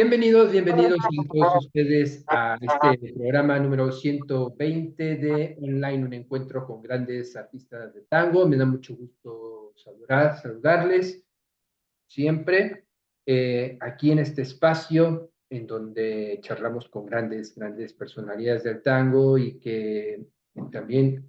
Bienvenidos a todos ustedes a este programa número 120 de Online, un encuentro con grandes artistas de tango. Me da mucho gusto saludarles siempre aquí en este espacio en donde charlamos con grandes personalidades del tango y que también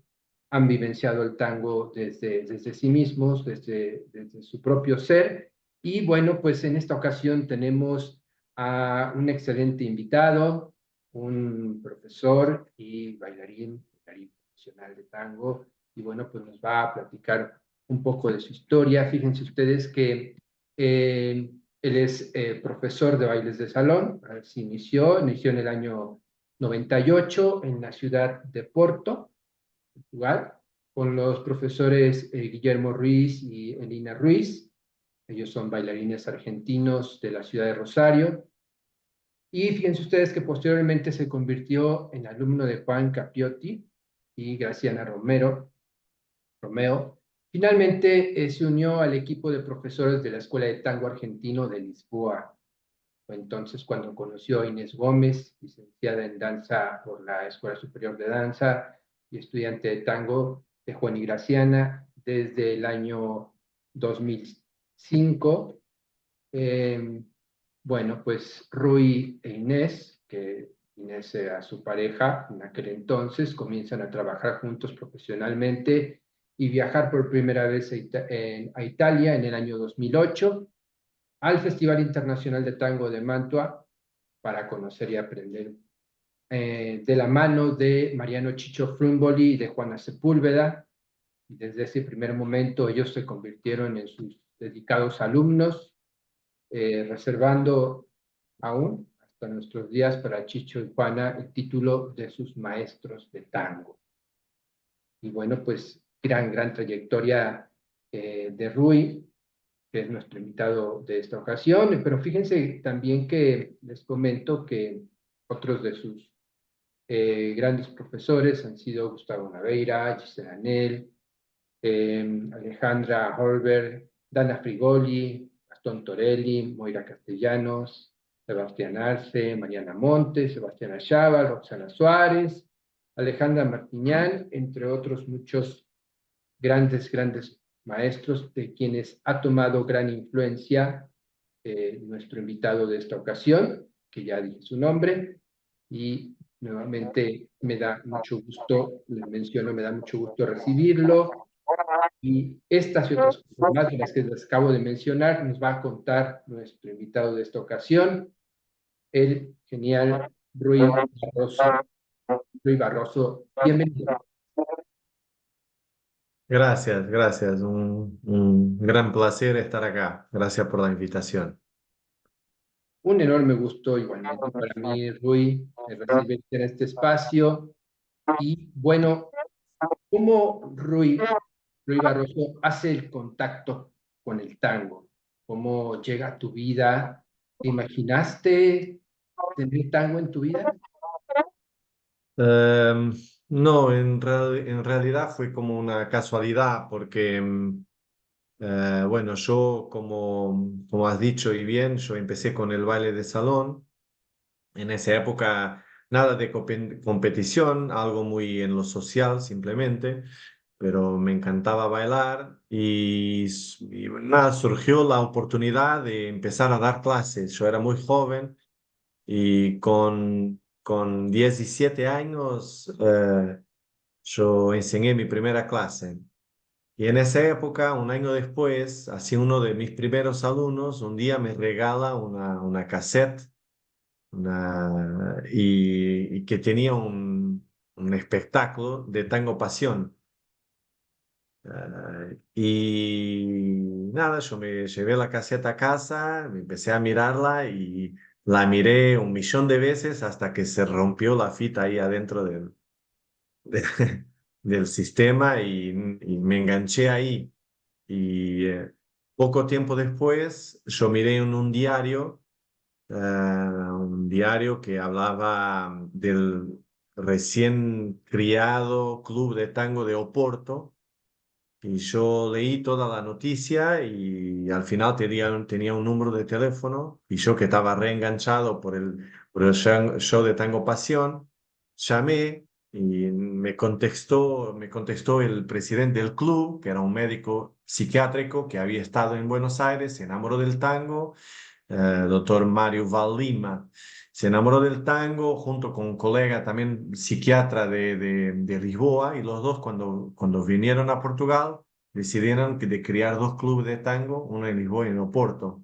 han vivenciado el tango desde sí mismos, desde su propio ser. Y bueno, pues en esta ocasión tenemos a un excelente invitado, un profesor y bailarín profesional de tango. Y bueno, pues nos va a platicar un poco de su historia. Fíjense ustedes que él es profesor de bailes de salón. Se inició en el año 98 en la ciudad de Porto, Portugal, con los profesores Guillermo Ruiz y Elina Ruiz. Ellos son bailarines argentinos de la ciudad de Rosario. Y fíjense ustedes que posteriormente se convirtió en alumno de Juan Capiotti y Graciana Romeo. Finalmente se unió al equipo de profesores de la Escuela de Tango Argentino de Lisboa. Fue entonces cuando conoció a Inés Gómez, licenciada en danza por la Escuela Superior de Danza y estudiante de tango de Juan y Graciana desde el año 2005. Bueno, pues Rui e Inés, que Inés era su pareja en aquel entonces, comienzan a trabajar juntos profesionalmente y viajar por primera vez a Italia en el año 2008 al Festival Internacional de Tango de Mantua para conocer y aprender de la mano de Mariano Chicho Frumboli y de Juana Sepúlveda. Y desde ese primer momento ellos se convirtieron en sus dedicados alumnos, reservando aún hasta nuestros días para Chicho y Juana el título de sus maestros de tango. Y bueno, pues gran trayectoria de Rui, que es nuestro invitado de esta ocasión, pero fíjense también que les comento que otros de sus grandes profesores han sido Gustavo Naveira, Gisela Anel, Alejandra Holberg, Dana Frigoli, Gastón Torelli, Moira Castellanos, Sebastián Arce, Mariana Montes, Sebastián Ayaba, Roxana Suárez, Alejandra Martiñán, entre otros muchos grandes maestros de quienes ha tomado gran influencia nuestro invitado de esta ocasión, que ya dije su nombre, y nuevamente me da mucho gusto, les menciono, me da mucho gusto recibirlo. Y estas y otras cosas más de las que les acabo de mencionar nos va a contar nuestro invitado de esta ocasión, el genial Barroso. Rui Barroso, bienvenido. Gracias. Un gran placer estar acá. Gracias por la invitación. Un enorme gusto igualmente para mí, Rui, recibirte en este espacio. Y bueno, ¿cómo Rui Barroso hace el contacto con el tango? ¿Cómo llega a tu vida? ¿Te imaginaste tener tango en tu vida? Em, no, en realidad fue como una casualidad porque, bueno, yo, como has dicho y bien, yo empecé con el baile de salón. En esa época, nada de competición, algo muy en lo social simplemente, pero me encantaba bailar y nada, surgió la oportunidad de empezar a dar clases. Yo era muy joven y con 17 años yo enseñé mi primera clase. Y en esa época, un año después, así uno de mis primeros alumnos un día me regala una cassette y que tenía un espectáculo de tango pasión. Y nada, yo me llevé la caseta a casa, me empecé a mirarla y la miré un millón de veces hasta que se rompió la fita ahí adentro de- del sistema y me enganché ahí. Y poco tiempo después yo miré en un diario que hablaba del recién criado Club de Tango de Oporto Y yo leí toda la noticia y al final tenía un número de teléfono y yo que estaba reenganchado por el show de Tango Pasión, llamé y me contestó el presidente del club, que era un médico psiquiátrico que había estado en Buenos Aires, se enamoró del tango, doctor Mario Vallima. Se enamoró del tango junto con un colega también psiquiatra de Lisboa y los dos cuando vinieron a Portugal decidieron de crear dos clubes de tango, uno en Lisboa y en Oporto.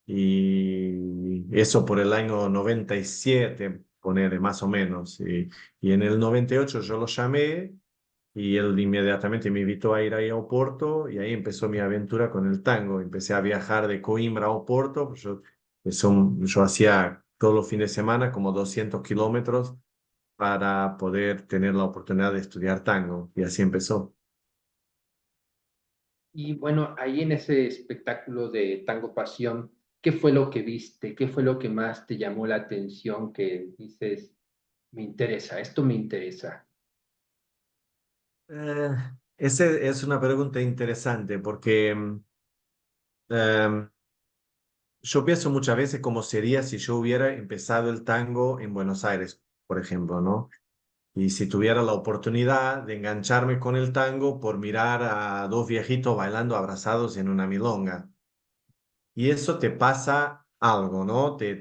Y eso por el año 97, ponele más o menos. Y en el 98 yo lo llamé y él inmediatamente me invitó a ir ahí a Oporto y ahí empezó mi aventura con el tango. Empecé a viajar de Coimbra a Oporto, pues yo hacía todos los fines de semana como 200 kilómetros para poder tener la oportunidad de estudiar tango y así empezó. Y bueno, ahí en ese espectáculo de Tango Pasión, ¿qué fue lo que viste? ¿Qué fue lo que más te llamó la atención que dices, me interesa, esto me interesa? Eh, Esa es una pregunta interesante porque em, yo pienso muchas veces cómo sería si yo hubiera empezado el tango en Buenos Aires, por ejemplo, ¿no? Y si tuviera la oportunidad de engancharme con el tango por mirar a dos viejitos bailando abrazados en una milonga. Y eso te pasa algo, ¿no? Te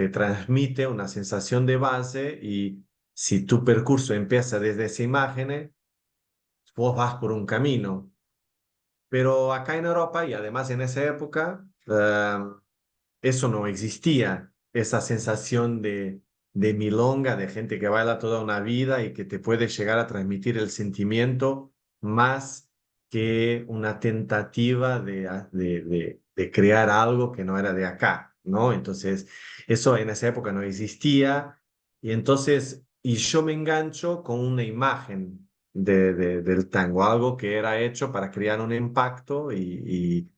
transmite una sensación de base y si tu percurso empieza desde esa imagen, vos vas por un camino. Pero acá en Europa y además en esa época, eso no existía, esa sensación de milonga, de gente que baila toda una vida y que te puede llegar a transmitir el sentimiento más que una tentativa de crear algo que no era de acá, ¿no? Entonces, eso en esa época no existía y entonces, y yo me engancho con una imagen del tango, algo que era hecho para crear un impacto y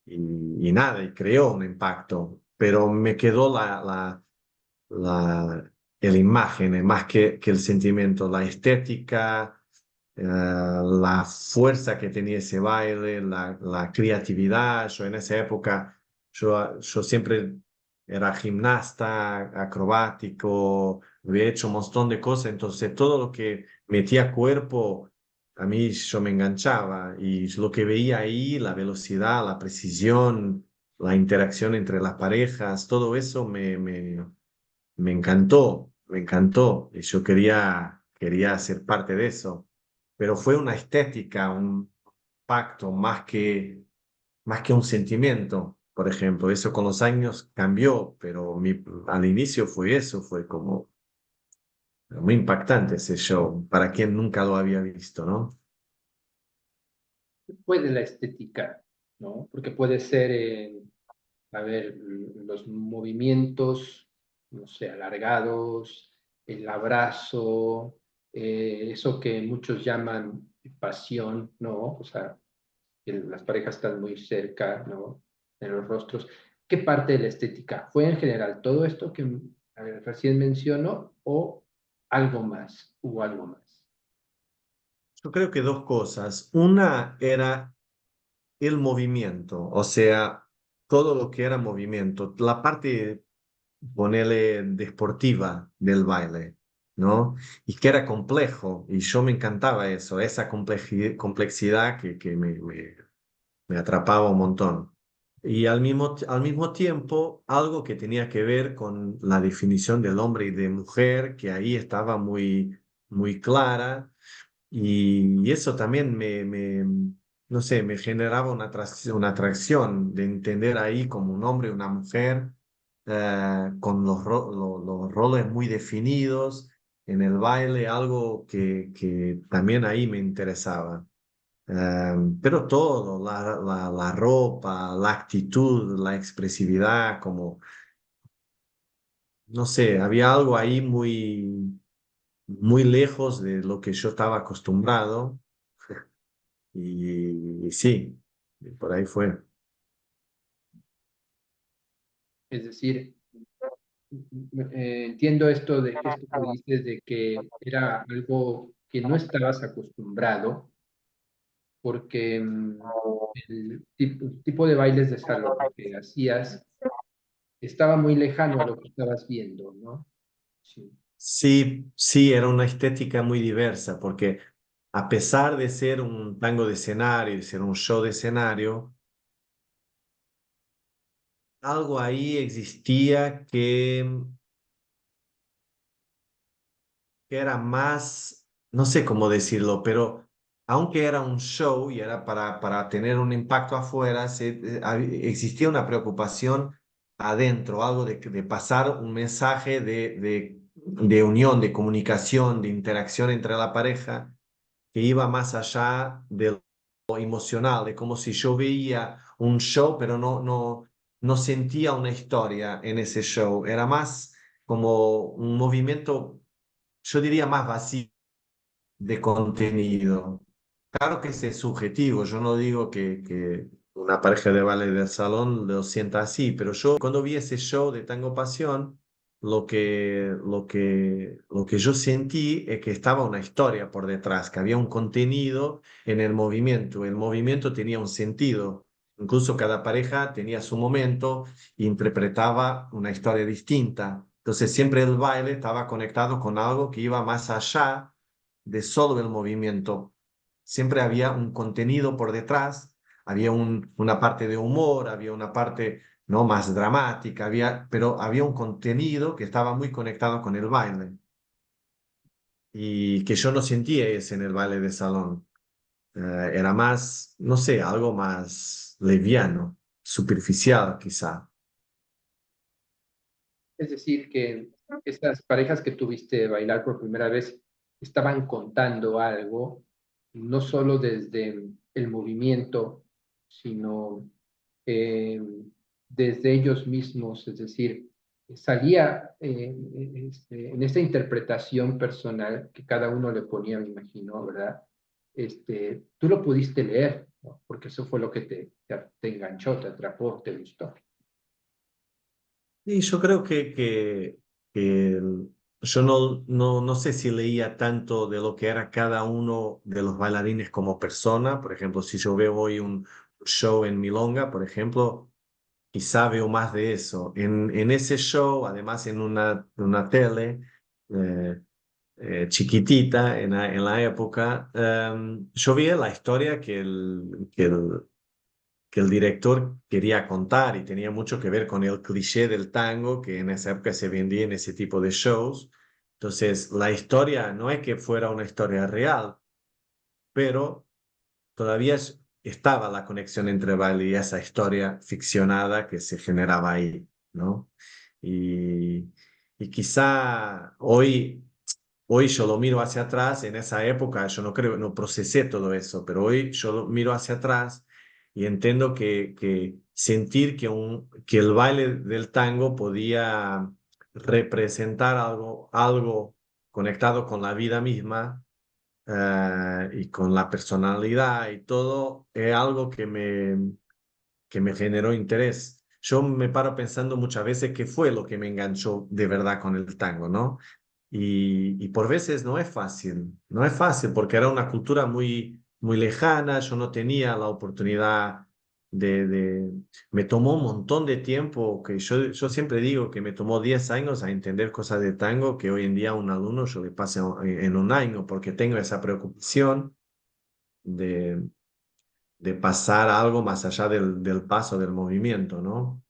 nada, y creó un impacto, pero me quedó la imagen, más que el sentimiento, la estética, la fuerza que tenía ese baile, la creatividad. Yo en esa época, yo siempre era gimnasta, acrobático, había hecho un montón de cosas, entonces todo lo que metía cuerpo, a mí yo me enganchaba y lo que veía ahí, la velocidad, la precisión, la interacción entre las parejas, todo eso me encantó, me encantó y yo quería ser parte de eso, pero fue una estética, un pacto más que un sentimiento. Por ejemplo, eso con los años cambió, pero al inicio fue eso, fue como muy impactante ese show, para quien nunca lo había visto, ¿no? Puede la estética, ¿no? Porque puede ser, a ver, los movimientos, no sé, alargados, el abrazo, eso que muchos llaman pasión, ¿no? O sea, que las parejas están muy cerca, ¿no? En los rostros. ¿Qué parte de la estética? ¿Fue en general todo esto que a ver, recién menciono o algo más? ¿Hubo algo más? Yo creo que dos cosas. Una era el movimiento, o sea, todo lo que era movimiento, la parte, ponele, deportiva del baile, ¿no? Y que era complejo, y yo me encantaba eso, esa complejidad que me atrapaba un montón. Y al mismo tiempo, algo que tenía que ver con la definición del hombre y de mujer, que ahí estaba muy clara y eso también no sé, me generaba una atracción de entender ahí como un hombre y una mujer, con los roles muy definidos en el baile, algo que también ahí me interesaba. Pero todo, la ropa, la actitud, la expresividad, como, no sé, había algo ahí muy lejos de lo que yo estaba acostumbrado. Y sí, por ahí fue. Es decir, entiendo esto que dices de que era algo que no estabas acostumbrado, porque el tipo de bailes de salón que hacías estaba muy lejano a lo que estabas viendo, ¿no? Sí. Sí, sí, era una estética muy diversa, porque a pesar de ser un tango de escenario, de ser un show de escenario, algo ahí existía que era más, no sé cómo decirlo, pero aunque era un show y era para tener un impacto afuera, existía una preocupación adentro, algo de pasar un mensaje de unión, de comunicación, de interacción entre la pareja, que iba más allá de lo emocional, de como si yo veía un show, pero no sentía una historia en ese show. Era más como un movimiento, yo diría, más vacío de contenido. Claro que es subjetivo, yo no digo que una pareja de ballet del salón lo sienta así, pero yo cuando vi ese show de Tango Pasión, lo que yo sentí es que estaba una historia por detrás, que había un contenido en el movimiento tenía un sentido, incluso cada pareja tenía su momento e interpretaba una historia distinta. Entonces siempre el baile estaba conectado con algo que iba más allá de solo el movimiento. Siempre había un contenido por detrás, había una parte de humor, había una parte no más dramática, pero había un contenido que estaba muy conectado con el baile y que yo no sentía ese en el baile de salón. Era más, no sé, algo más liviano, superficial quizá. Es decir, que estas parejas que tuviste bailar por primera vez estaban contando algo, no solo desde el movimiento, sino eh, desde ellos mismos, es decir, salía en esta interpretación personal que cada uno le ponía, me imagino, ¿verdad? Tú lo pudiste leer, ¿no? Porque eso fue lo que te enganchó, te atrapó, te gustó. Y yo creo que yo no sé si leía tanto de lo que era cada uno de los bailarines como persona. Por ejemplo, si yo veo hoy un show en Milonga, por ejemplo, quizá veo más de eso. En ese show, además en una tele eh, chiquitita en la época, yo vi la historia que el director quería contar y tenía mucho que ver con el cliché del tango que en esa época se vendía en ese tipo de shows. Entonces, la historia no es que fuera una historia real, pero todavía estaba la conexión entre baile y esa historia ficcionada que se generaba ahí, ¿no? Y, y quizá hoy yo lo miro hacia atrás, en esa época yo no creo, no procesé todo eso, pero hoy yo lo miro hacia atrás y entiendo que sentir que el baile del tango podía representar algo conectado con la vida misma y con la personalidad y todo, es algo que me generó interés. Yo me paro pensando muchas veces qué fue lo que me enganchó de verdad con el tango, ¿no? Y por veces no es fácil, no es fácil porque era una cultura muy lejana, yo no tenía la oportunidad de... Me tomó un montón de tiempo, que yo siempre digo que me tomó 10 años a entender cosas de tango que hoy en día a un alumno yo le pase en un año, porque tengo esa preocupación de, de pasar algo más allá del paso del movimiento, ¿no?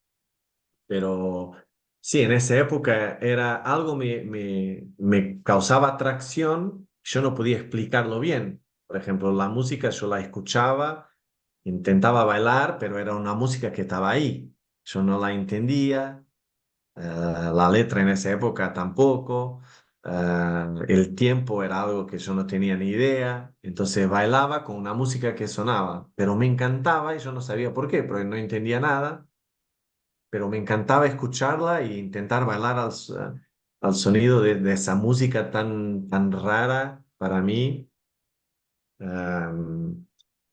Pero sí, en esa época era algo me causaba atracción, yo no podía explicarlo bien. Por ejemplo, la música yo la escuchaba, intentaba bailar, pero era una música que estaba ahí. Yo no la entendía, la letra en esa época tampoco, el tiempo era algo que yo no tenía ni idea, entonces bailaba con una música que sonaba, pero me encantaba y yo no sabía por qué, porque no entendía nada, pero me encantaba escucharla e intentar bailar al sonido de esa música tan rara para mí. Am,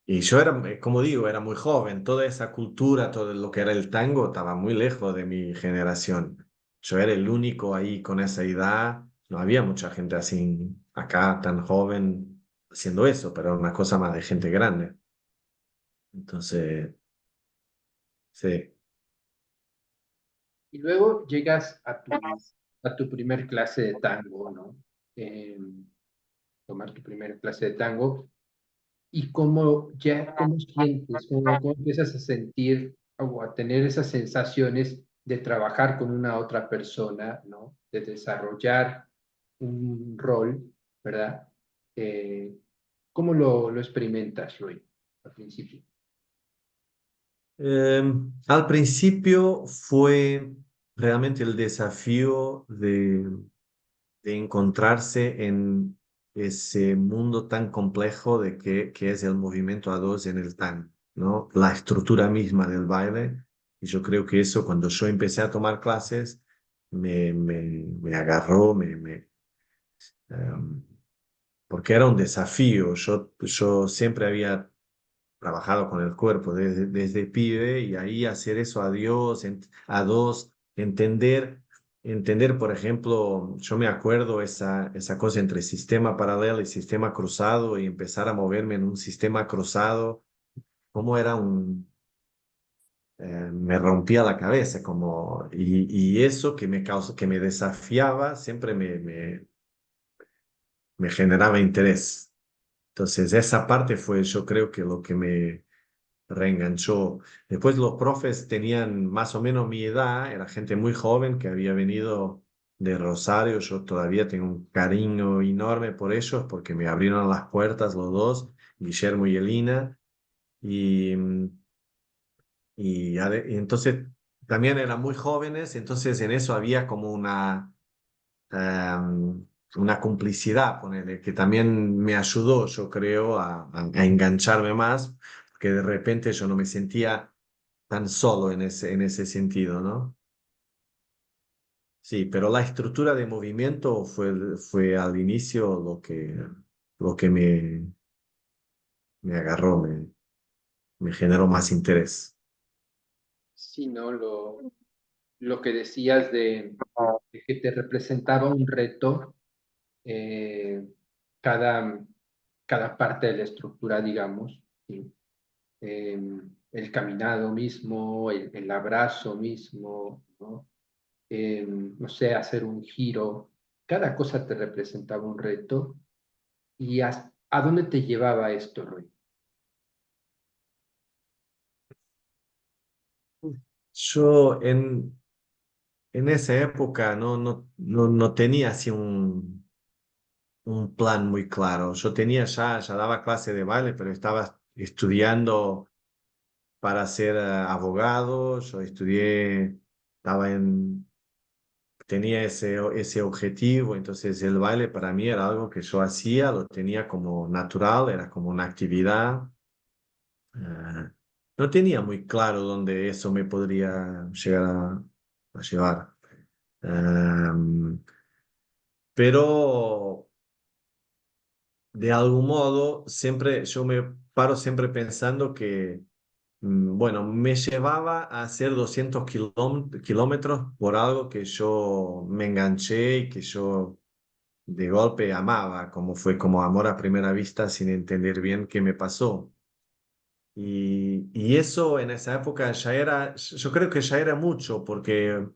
y yo era, como digo, era muy joven, toda esa cultura, todo lo que era el tango, estaba muy lejos de mi generación. Yo era el único ahí con esa edad, no había mucha gente así acá, tan joven, haciendo eso, pero era una cosa más de gente grande. Entonces, sí. Y luego llegas a tu primer clase de tango, ¿no? Tomar tu primer clase de tango y cómo sientes, cómo empiezas a sentir o a tener esas sensaciones de trabajar con una otra persona, ¿no? De desarrollar un rol, ¿verdad? Eh, ¿Cómo lo experimentas, Roy, al principio? Al principio fue realmente el desafío de encontrarse en ese mundo tan complejo que es el movimiento a dos en el tango, ¿no? La estructura misma del baile. Y yo creo que eso, cuando yo empecé a tomar clases, me agarró, em, porque era un desafío. Yo siempre había trabajado con el cuerpo desde pibe y ahí hacer eso a Dios, a dos, entender, por ejemplo, yo me acuerdo esa cosa entre sistema paralelo y sistema cruzado y empezar a moverme en un sistema cruzado, cómo era me rompía la cabeza, y eso que me causó, que me desafiaba, siempre me generaba interés. Entonces, esa parte fue, yo creo que lo que me reenganchó. Después los profes tenían más o menos mi edad, era gente muy joven que había venido de Rosario. Yo todavía tengo un cariño enorme por ellos porque me abrieron las puertas los dos, Guillermo y Elina, y, y entonces también eran muy jóvenes, entonces en eso había como una complicidad, ponele, que también me ayudó, yo creo, a engancharme más, porque de repente yo no me sentía tan solo en ese sentido, ¿no? Sí, pero la estructura de movimiento fue al inicio lo que me agarró, me generó más interés. Sí, ¿no? Lo que decías de que te representaba un reto eh, cada, cada parte de la estructura, digamos, ¿sí? Eh, el caminado mismo, el abrazo mismo, ¿no? No sé, hacer un giro, cada cosa te representaba un reto. ¿Y a dónde te llevaba esto, Roy? Yo en esa época no tenía así un plan muy claro. Yo tenía ya daba clase de baile, pero estaba estudiando para ser abogado. Yo estudié, estaba tenía ese objetivo, entonces el baile para mí era algo que yo hacía, lo tenía como natural, era como una actividad. eh, no tenía muy claro dónde eso me podría llegar a llevar. Pero de algún modo, siempre yo me paro siempre pensando que, bueno, me llevaba a hacer 200 kilómetros por algo que yo me enganché y que yo de golpe amaba, como fue como amor a primera vista sin entender bien qué me pasó. Y eso en esa época ya era, yo creo que ya era mucho, porque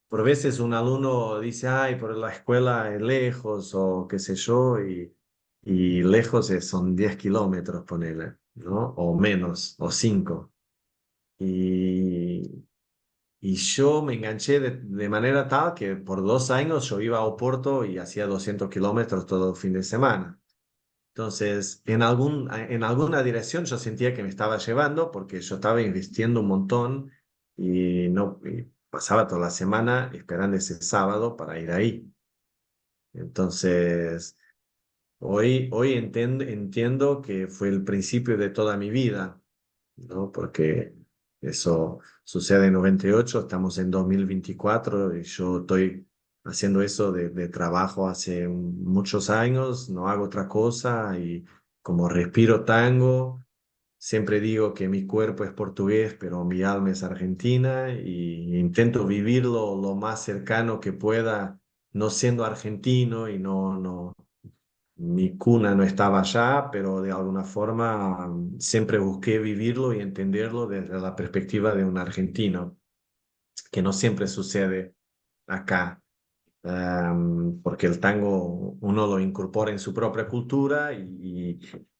por veces un alumno dice, ay, por la escuela es lejos o qué sé yo, y lejos son 10 kilómetros, ponele, ¿no? O menos, o 5. Y, y yo me enganché de manera tal que por 2 años yo iba a Oporto y hacía 200 kilómetros todo el fin de semana. Entonces, en alguna dirección yo sentía que me estaba llevando porque yo estaba invirtiendo un montón y no y pasaba toda la semana esperando ese sábado para ir ahí. Entonces, hoy entiendo que fue el principio de toda mi vida, ¿no? Porque eso sucede en 98, estamos en 2024 y yo estoy haciendo eso de trabajo hace muchos años, no hago otra cosa y como respiro tango, siempre digo que mi cuerpo es portugués, pero mi alma es argentina y intento vivirlo lo más cercano que pueda, no siendo argentino y no. mi cuna no estaba allá, pero de alguna forma siempre busqué vivirlo y entenderlo desde la perspectiva de un argentino, que no siempre sucede acá. Porque el tango uno lo incorpora en su propia cultura y,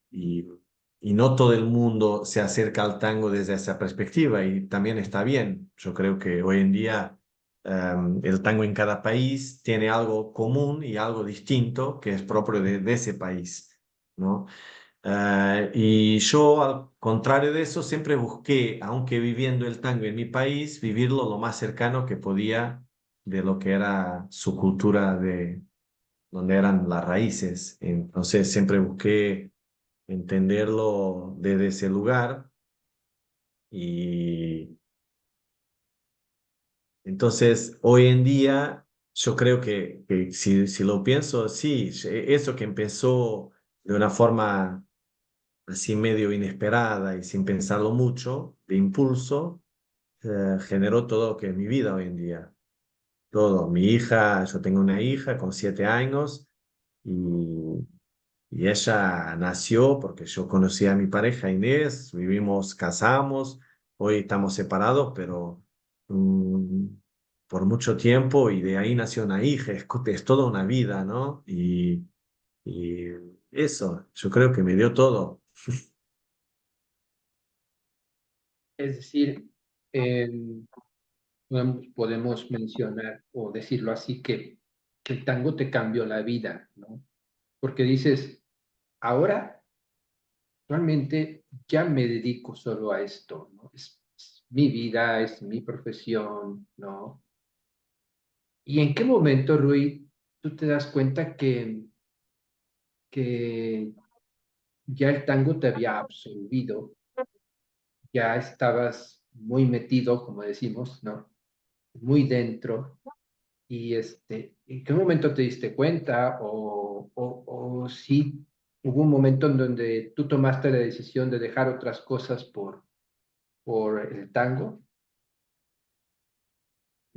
y no todo el mundo se acerca al tango desde esa perspectiva y también está bien. Yo creo que hoy en día el tango en cada país tiene algo común y algo distinto que es propio de ese país, ¿no? Y yo, al contrario de eso, siempre busqué, aunque viviendo el tango en mi país, vivirlo lo más cercano que podía de lo que era su cultura, de donde eran las raíces. Entonces, siempre busqué entenderlo desde ese lugar. Y entonces, hoy en día, yo creo que si lo pienso, sí, eso que empezó de una forma así medio inesperada y sin pensarlo mucho, de impulso, generó todo lo que es mi vida hoy en día. Todo. Mi hija, yo tengo una hija con 7 años y, y ella nació porque yo conocí a mi pareja Inés, vivimos, casamos, hoy estamos separados, pero mm, por mucho tiempo y de ahí nació una hija, es toda una vida, ¿no? Y eso, yo creo que me dio todo. Es decir, podemos mencionar o decirlo así que el tango te cambió la vida, ¿no? Porque dices, ahora realmente ya me dedico solo a esto, ¿no? Es mi vida, es mi profesión, ¿no? ¿Y en qué momento, Rui, tú te das cuenta que ya el tango te había absorbido, ya estabas muy metido, como decimos, ¿no? Muy dentro. Y ¿en qué momento te diste cuenta? O si hubo un momento en donde tú tomaste la decisión de dejar otras cosas por el tango.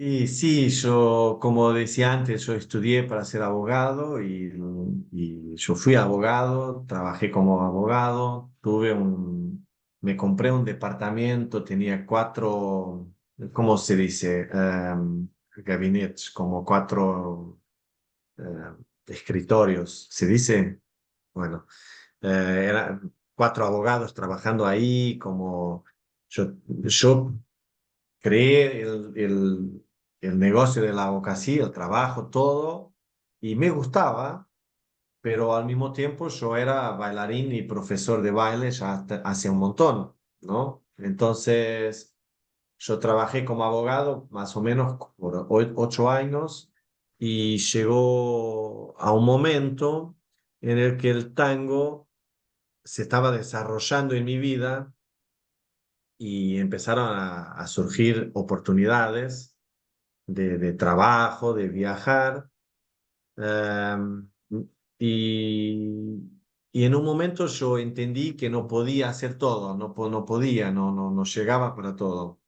Y sí, yo, como decía antes, yo estudié para ser abogado y yo fui abogado, trabajé como abogado, me compré un departamento, tenía cuatro, ¿cómo se dice? Gabinetes, como cuatro escritorios, ¿se dice? Bueno, eran cuatro abogados trabajando ahí, como yo creé el negocio de la abogacía, el trabajo, todo, y me gustaba, pero al mismo tiempo yo era bailarín y profesor de baile ya hace un montón, ¿no? Entonces, yo trabajé como abogado más o menos por 8 años y llegó a un momento en el que el tango se estaba desarrollando en mi vida y empezaron a surgir oportunidades de trabajo, de viajar. em, y, y en un momento yo entendí que no podía hacer todo, no podía, no llegaba para todo.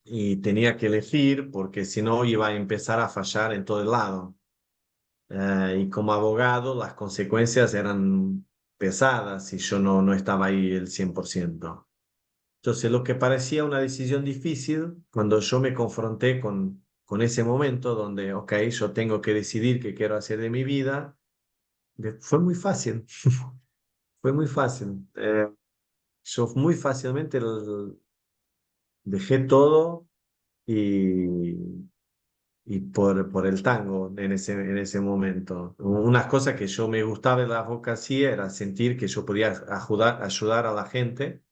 Y tenía que elegir porque si no iba a empezar a fallar en todo el lado. Y como abogado las consecuencias eran pesadas si yo no estaba ahí el 100%. Entonces, lo que parecía una decisión difícil, cuando yo me confronté con ese momento donde, ok, yo tengo que decidir qué quiero hacer de mi vida, fue muy fácil, fue muy fácil. Yo muy fácilmente dejé todo y, y por el tango en ese momento. Una cosa que yo me gustaba de la abogacía era sentir que yo podía ayudar a la gente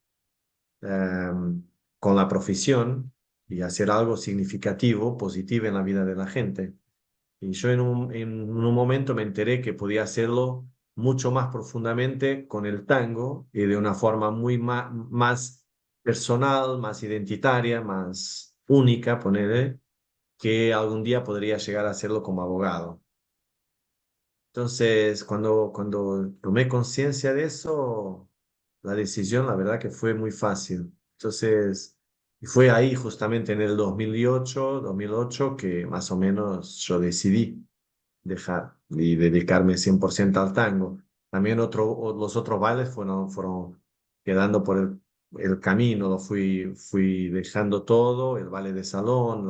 con la profesión y hacer algo significativo, positivo en la vida de la gente. Y yo en un momento me enteré que podía hacerlo mucho más profundamente con el tango y de una forma muy más personal, más identitaria, más única, ponerle, que algún día podría llegar a hacerlo como abogado. Entonces, cuando tomé conciencia de eso, la decisión, la verdad que fue muy fácil. Entonces, y fue ahí justamente en el 2008 que más o menos yo decidí. dejar y dedicarme 100% al tango. También los otros bailes fueron quedando por el camino, fui dejando todo, el baile de salón,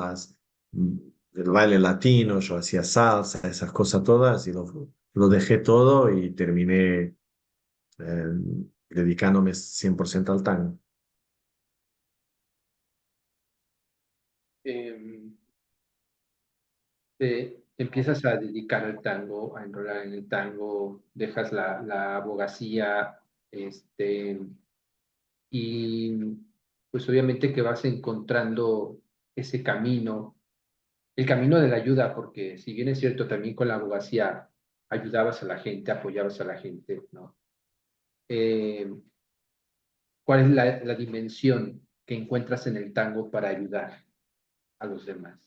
el baile latino, yo hacía salsa, esas cosas todas, y lo dejé todo y terminé eh, dedicándome 100% al tango. Em, Te empiezas a dedicar al tango, a enrolar en el tango, dejas la abogacía, este, y pues obviamente que vas encontrando ese camino, el camino de la ayuda, porque si bien es cierto, también con la abogacía ayudabas a la gente, apoyabas a la gente, ¿no? Eh, ¿Cuál es la dimensión que encuentras en el tango para ayudar a los demás?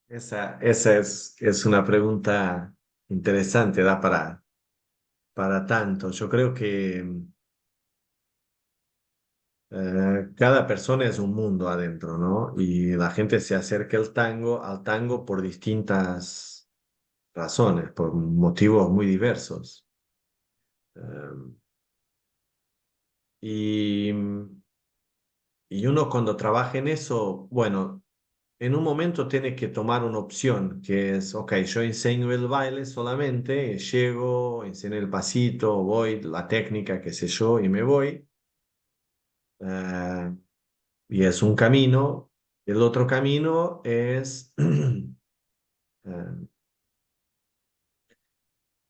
Esa es una pregunta interesante, da para tanto. Yo creo que cada persona es un mundo adentro, ¿no? Y la gente se acerca al tango por distintas razones, por motivos muy diversos. Eh, y, y uno cuando trabaja en eso, bueno, en un momento tiene que tomar una opción, que es, ok, yo enseño el baile solamente, llego, enseño el pasito, voy, la técnica, qué sé yo, y me voy. Eh, y es un camino. El otro camino eh,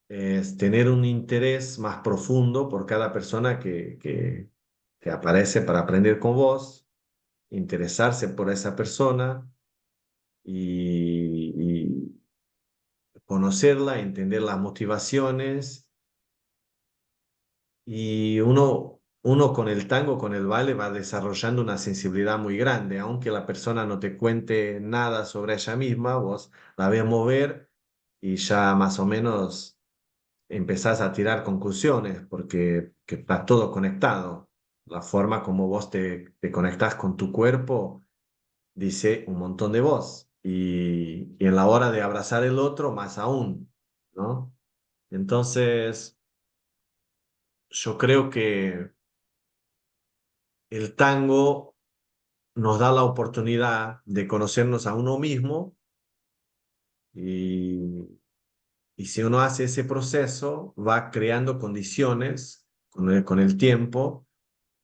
es tener un interés más profundo por cada persona que aparece para aprender con vos, interesarse por esa persona y conocerla, entender las motivaciones. Y uno con el tango, con el baile, va desarrollando una sensibilidad muy grande, aunque la persona no te cuente nada sobre ella misma, vos la ves mover y ya más o menos empezás a tirar conclusiones porque que está todo conectado. La forma como vos te conectás con tu cuerpo dice un montón de vos. Y en la hora de abrazar el otro, más aún, ¿no? Entonces, yo creo que el tango nos da la oportunidad de conocernos a uno mismo y, y si uno hace ese proceso, va creando condiciones con el tiempo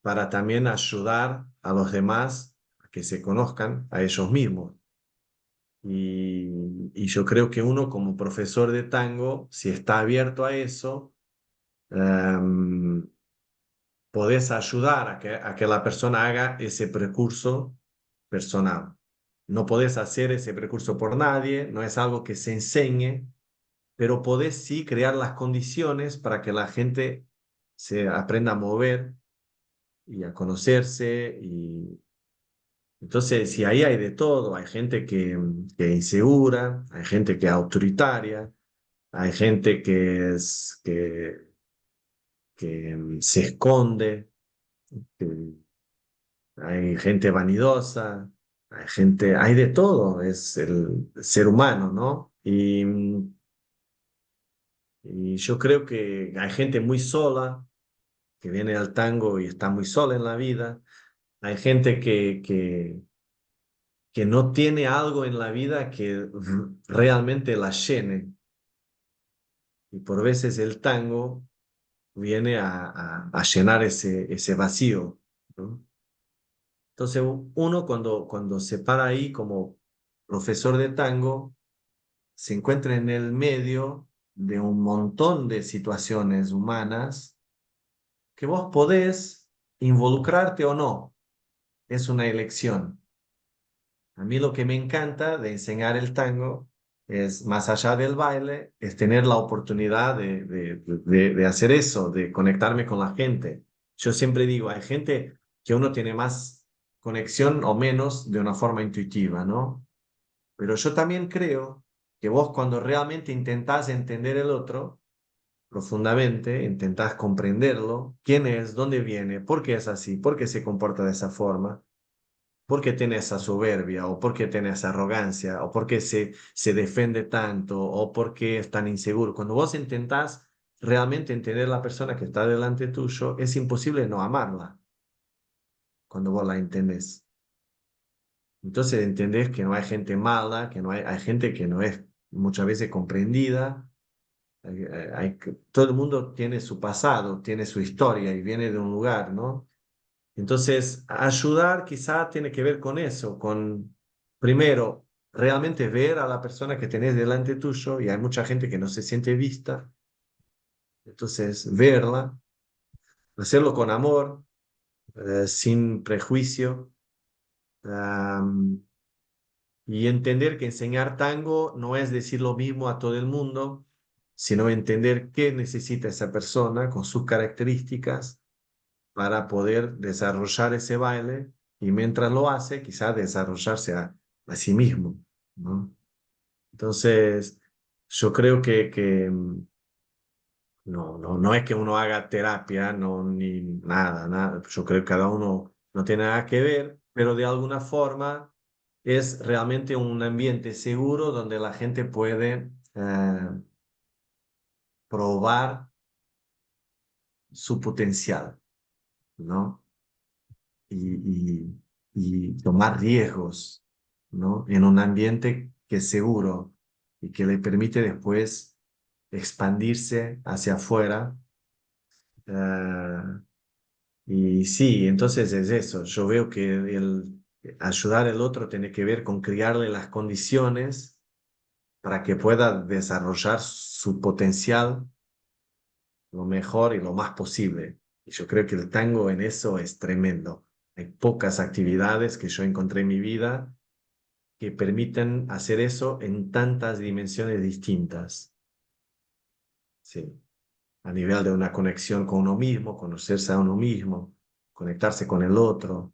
para también ayudar a los demás a que se conozcan a ellos mismos. Y yo creo que uno como profesor de tango, si está abierto a eso, em, podés ayudar a que la persona haga ese percurso personal. No podés hacer ese percurso por nadie, no es algo que se enseñe, pero podés sí crear las condiciones para que la gente se aprenda a mover y a conocerse. Y entonces, si ahí hay de todo, hay gente que es insegura, hay gente que es autoritaria, hay gente que se esconde, que hay gente vanidosa, hay de todo, es el ser humano, ¿no? Y yo creo que hay gente muy sola que viene al tango y está muy sola en la vida. Hay gente que no tiene algo en la vida que realmente la llene. Y por veces el tango viene a llenar ese vacío, ¿no? Entonces uno cuando se para ahí como profesor de tango, se encuentra en el medio de un montón de situaciones humanas que vos podés involucrarte o no. Es una elección. A mí lo que me encanta de enseñar el tango es, más allá del baile, es tener la oportunidad de hacer eso, de conectarme con la gente. Yo siempre digo, hay gente que uno tiene más conexión o menos de una forma intuitiva, ¿no? Pero yo también creo que vos cuando realmente intentás entender el otro profundamente, intentás comprenderlo, quién es, dónde viene, por qué es así, por qué se comporta de esa forma, ¿Por qué tiene esa soberbia? ¿O por qué tiene esa arrogancia? ¿O por qué se defiende tanto? ¿O por qué es tan inseguro? Cuando vos intentás realmente entender la persona que está delante tuyo, es imposible no amarla cuando vos la entendés. Entonces entendés que no hay gente mala, que no hay gente que no es muchas veces comprendida. Todo el mundo tiene su pasado, tiene su historia y viene de un lugar, ¿no? Entonces, ayudar quizá tiene que ver con eso, con primero, realmente ver a la persona que tenés delante tuyo y hay mucha gente que no se siente vista, entonces verla, hacerlo con amor, sin prejuicio, am, y entender que enseñar tango no es decir lo mismo a todo el mundo, sino entender qué necesita esa persona con sus características para poder desarrollar ese baile y mientras lo hace, quizás desarrollarse a sí mismo, ¿no? Entonces, yo creo que no es que uno haga terapia, no, ni nada, nada. Yo creo que cada uno no tiene nada que ver, pero de alguna forma es realmente un ambiente seguro donde la gente puede probar su potencial, ¿no? Y tomar riesgos, ¿no? En un ambiente que es seguro y que le permite después expandirse hacia afuera. Ah, y sí, entonces es eso. Yo veo que el ayudar al otro tiene que ver con crearle las condiciones para que pueda desarrollar su potencial lo mejor y lo más posible. Y yo creo que el tango en eso es tremendo. Hay pocas actividades que yo encontré en mi vida que permiten hacer eso en tantas dimensiones distintas. Sí, a nivel de una conexión con uno mismo, conocerse a uno mismo, conectarse con el otro,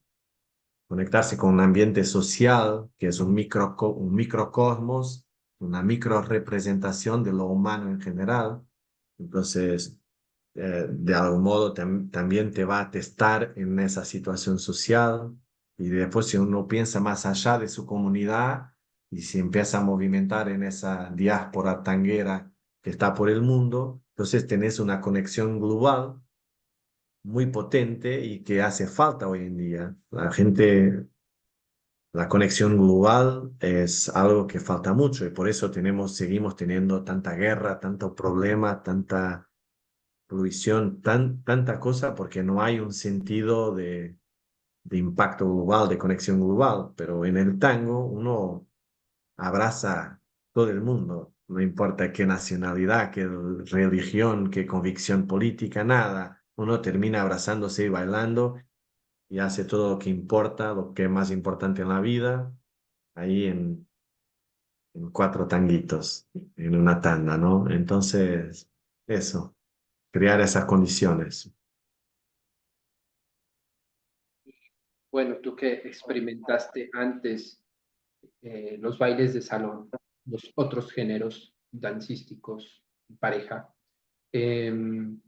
conectarse con un ambiente social que es un microcosmos, una micro representación de lo humano en general. Entonces, de algún modo también te va a testar en esa situación social y después si uno piensa más allá de su comunidad y si empieza a movimentar en esa diáspora tanguera que está por el mundo, entonces tenés una conexión global muy potente y que hace falta hoy en día. La gente, la conexión global es algo que falta mucho y por eso seguimos teniendo tanta guerra, tanto problema, tanta provisión, tanta cosa, porque no hay un sentido de impacto global, de conexión global, pero en el tango uno abraza todo el mundo, no importa qué nacionalidad, qué religión, qué convicción política, nada, uno termina abrazándose y bailando y hace todo lo que importa, lo que es más importante en la vida, ahí en cuatro tanguitos, en una tanda, ¿no? Entonces, eso, crear esas condiciones. Bueno, tú que experimentaste antes los bailes de salón, los otros géneros dancísticos en pareja, em,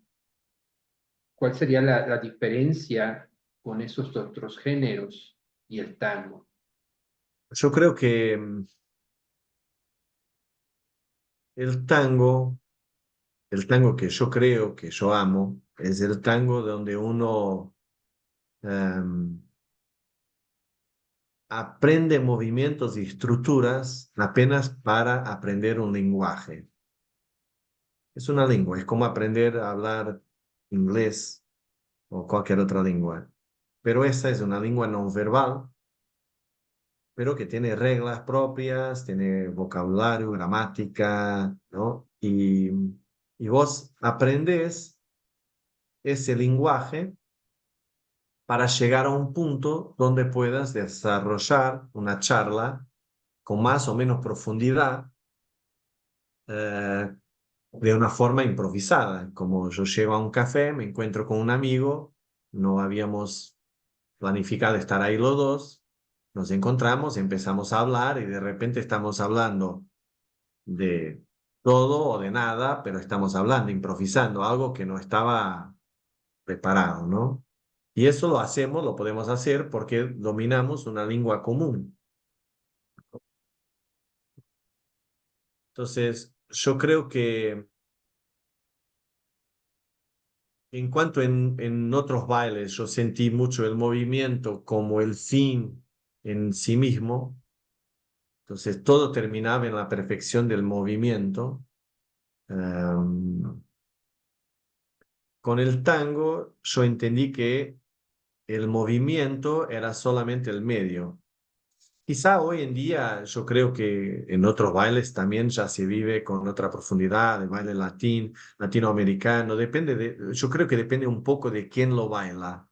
¿cuál sería la diferencia con esos otros géneros y el tango? Yo creo que el tango, el tango que yo creo, que yo amo, es el tango donde uno em, aprende movimientos y estructuras apenas para aprender un lenguaje. Es una lengua, es como aprender a hablar inglés o cualquier otra lengua. Pero esa es una lengua no verbal, pero que tiene reglas propias, tiene vocabulario, gramática, ¿no? Y vos aprendés ese lenguaje para llegar a un punto donde puedas desarrollar una charla con más o menos profundidad eh, de una forma improvisada. Como yo llego a un café, me encuentro con un amigo, no habíamos planificado estar ahí los dos, nos encontramos, empezamos a hablar y de repente estamos hablando de todo o de nada, pero estamos hablando, improvisando, algo que no estaba preparado, ¿no? Y eso lo hacemos, lo podemos hacer porque dominamos una lengua común. Entonces, yo creo que en cuanto en otros bailes yo sentí mucho el movimiento como el fin en sí mismo, entonces todo terminaba en la perfección del movimiento. Em, con el tango yo entendí que el movimiento era solamente el medio. Quizá hoy en día yo creo que en otros bailes también ya se vive con otra profundidad, el baile latinoamericano, yo creo que depende un poco de quién lo baila,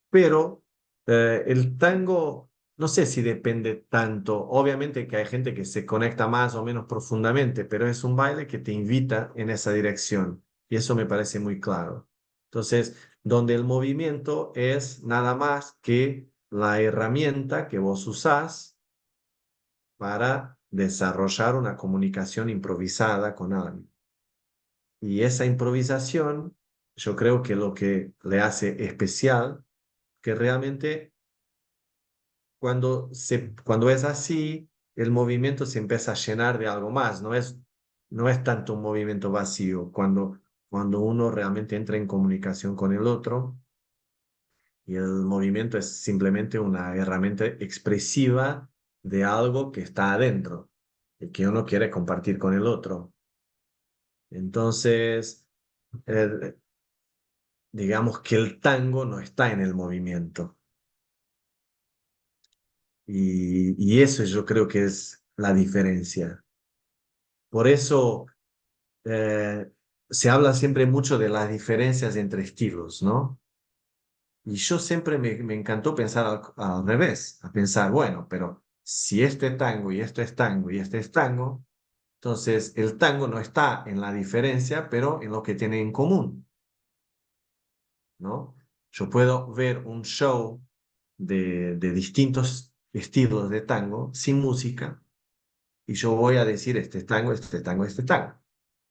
pero el tango no sé si depende tanto, obviamente que hay gente que se conecta más o menos profundamente, pero es un baile que te invita en esa dirección y eso me parece muy claro. Entonces, donde el movimiento es nada más que la herramienta que vos usás para desarrollar una comunicación improvisada con alguien. Y esa improvisación, yo creo que lo que le hace especial, que realmente cuando es así, el movimiento se empieza a llenar de algo más, no es tanto un movimiento vacío, cuando uno realmente entra en comunicación con el otro y el movimiento es simplemente una herramienta expresiva de algo que está adentro y que uno quiere compartir con el otro. Entonces, eh, digamos que el tango no está en el movimiento. Y eso yo creo que es la diferencia. Por eso eh, se habla siempre mucho de las diferencias entre estilos, ¿no? Y yo siempre me encantó pensar al revés, a pensar, bueno, pero si este es tango y esto es tango y este es tango, entonces el tango no está en la diferencia, pero en lo que tiene en común, ¿no? Yo puedo ver un show de distintos estilos de tango sin música y yo voy a decir este es tango, este es tango, este es tango.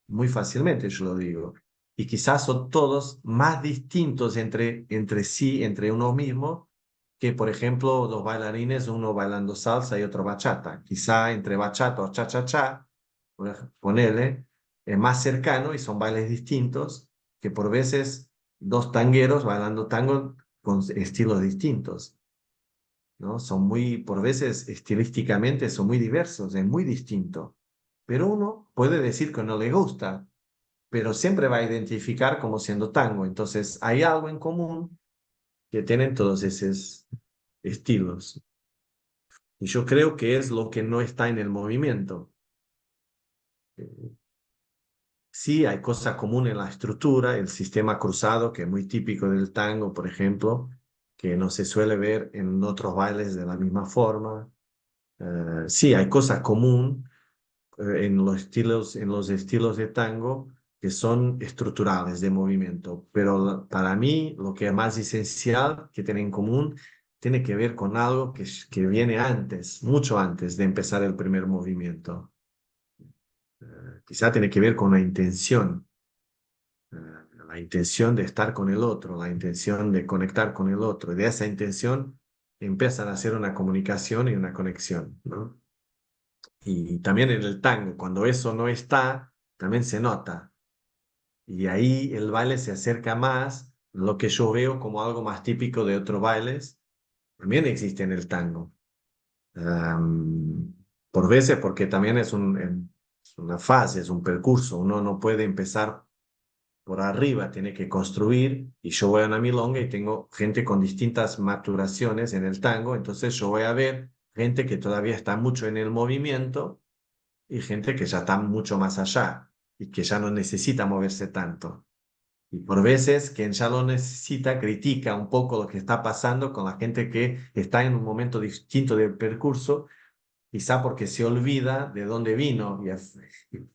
Muy fácilmente yo lo digo. Y quizás son todos más distintos entre sí, entre uno mismo, que por ejemplo dos bailarines, uno bailando salsa y otro bachata. Quizá entre bachata o cha-cha-cha, ponele, es más cercano y son bailes distintos que por veces dos tangueros bailando tango con estilos distintos, ¿no? Son muy, por veces estilísticamente son muy diversos, es muy distinto. Pero uno puede decir que no le gusta, pero siempre va a identificar como siendo tango. Entonces, hay algo en común que tienen todos esos estilos. Y yo creo que es lo que no está en el movimiento. Sí, hay cosas comunes en la estructura, el sistema cruzado, que es muy típico del tango, por ejemplo, que no se suele ver en otros bailes de la misma forma. Sí, hay cosas comunes en los estilos de tango que son estructurales de movimiento, pero para mí lo que es más esencial que tienen en común tiene que ver con algo que viene antes, mucho antes de empezar el primer movimiento. Quizá tiene que ver con la intención de estar con el otro, la intención de conectar con el otro, y de esa intención empiezan a hacer una comunicación y una conexión, ¿no? Y también en el tango, cuando eso no está, también se nota. Y ahí el baile se acerca más, lo que yo veo como algo más típico de otros bailes, también existe en el tango. Am, por veces, porque también es una fase, es un percurso, uno no puede empezar por arriba, tiene que construir, y yo voy a una milonga y tengo gente con distintas maturaciones en el tango, entonces yo voy a ver gente que todavía está mucho en el movimiento y gente que ya está mucho más allá y que ya no necesita moverse tanto. Y por veces quien ya lo necesita critica un poco lo que está pasando con la gente que está en un momento distinto del percurso, quizá porque se olvida de dónde vino.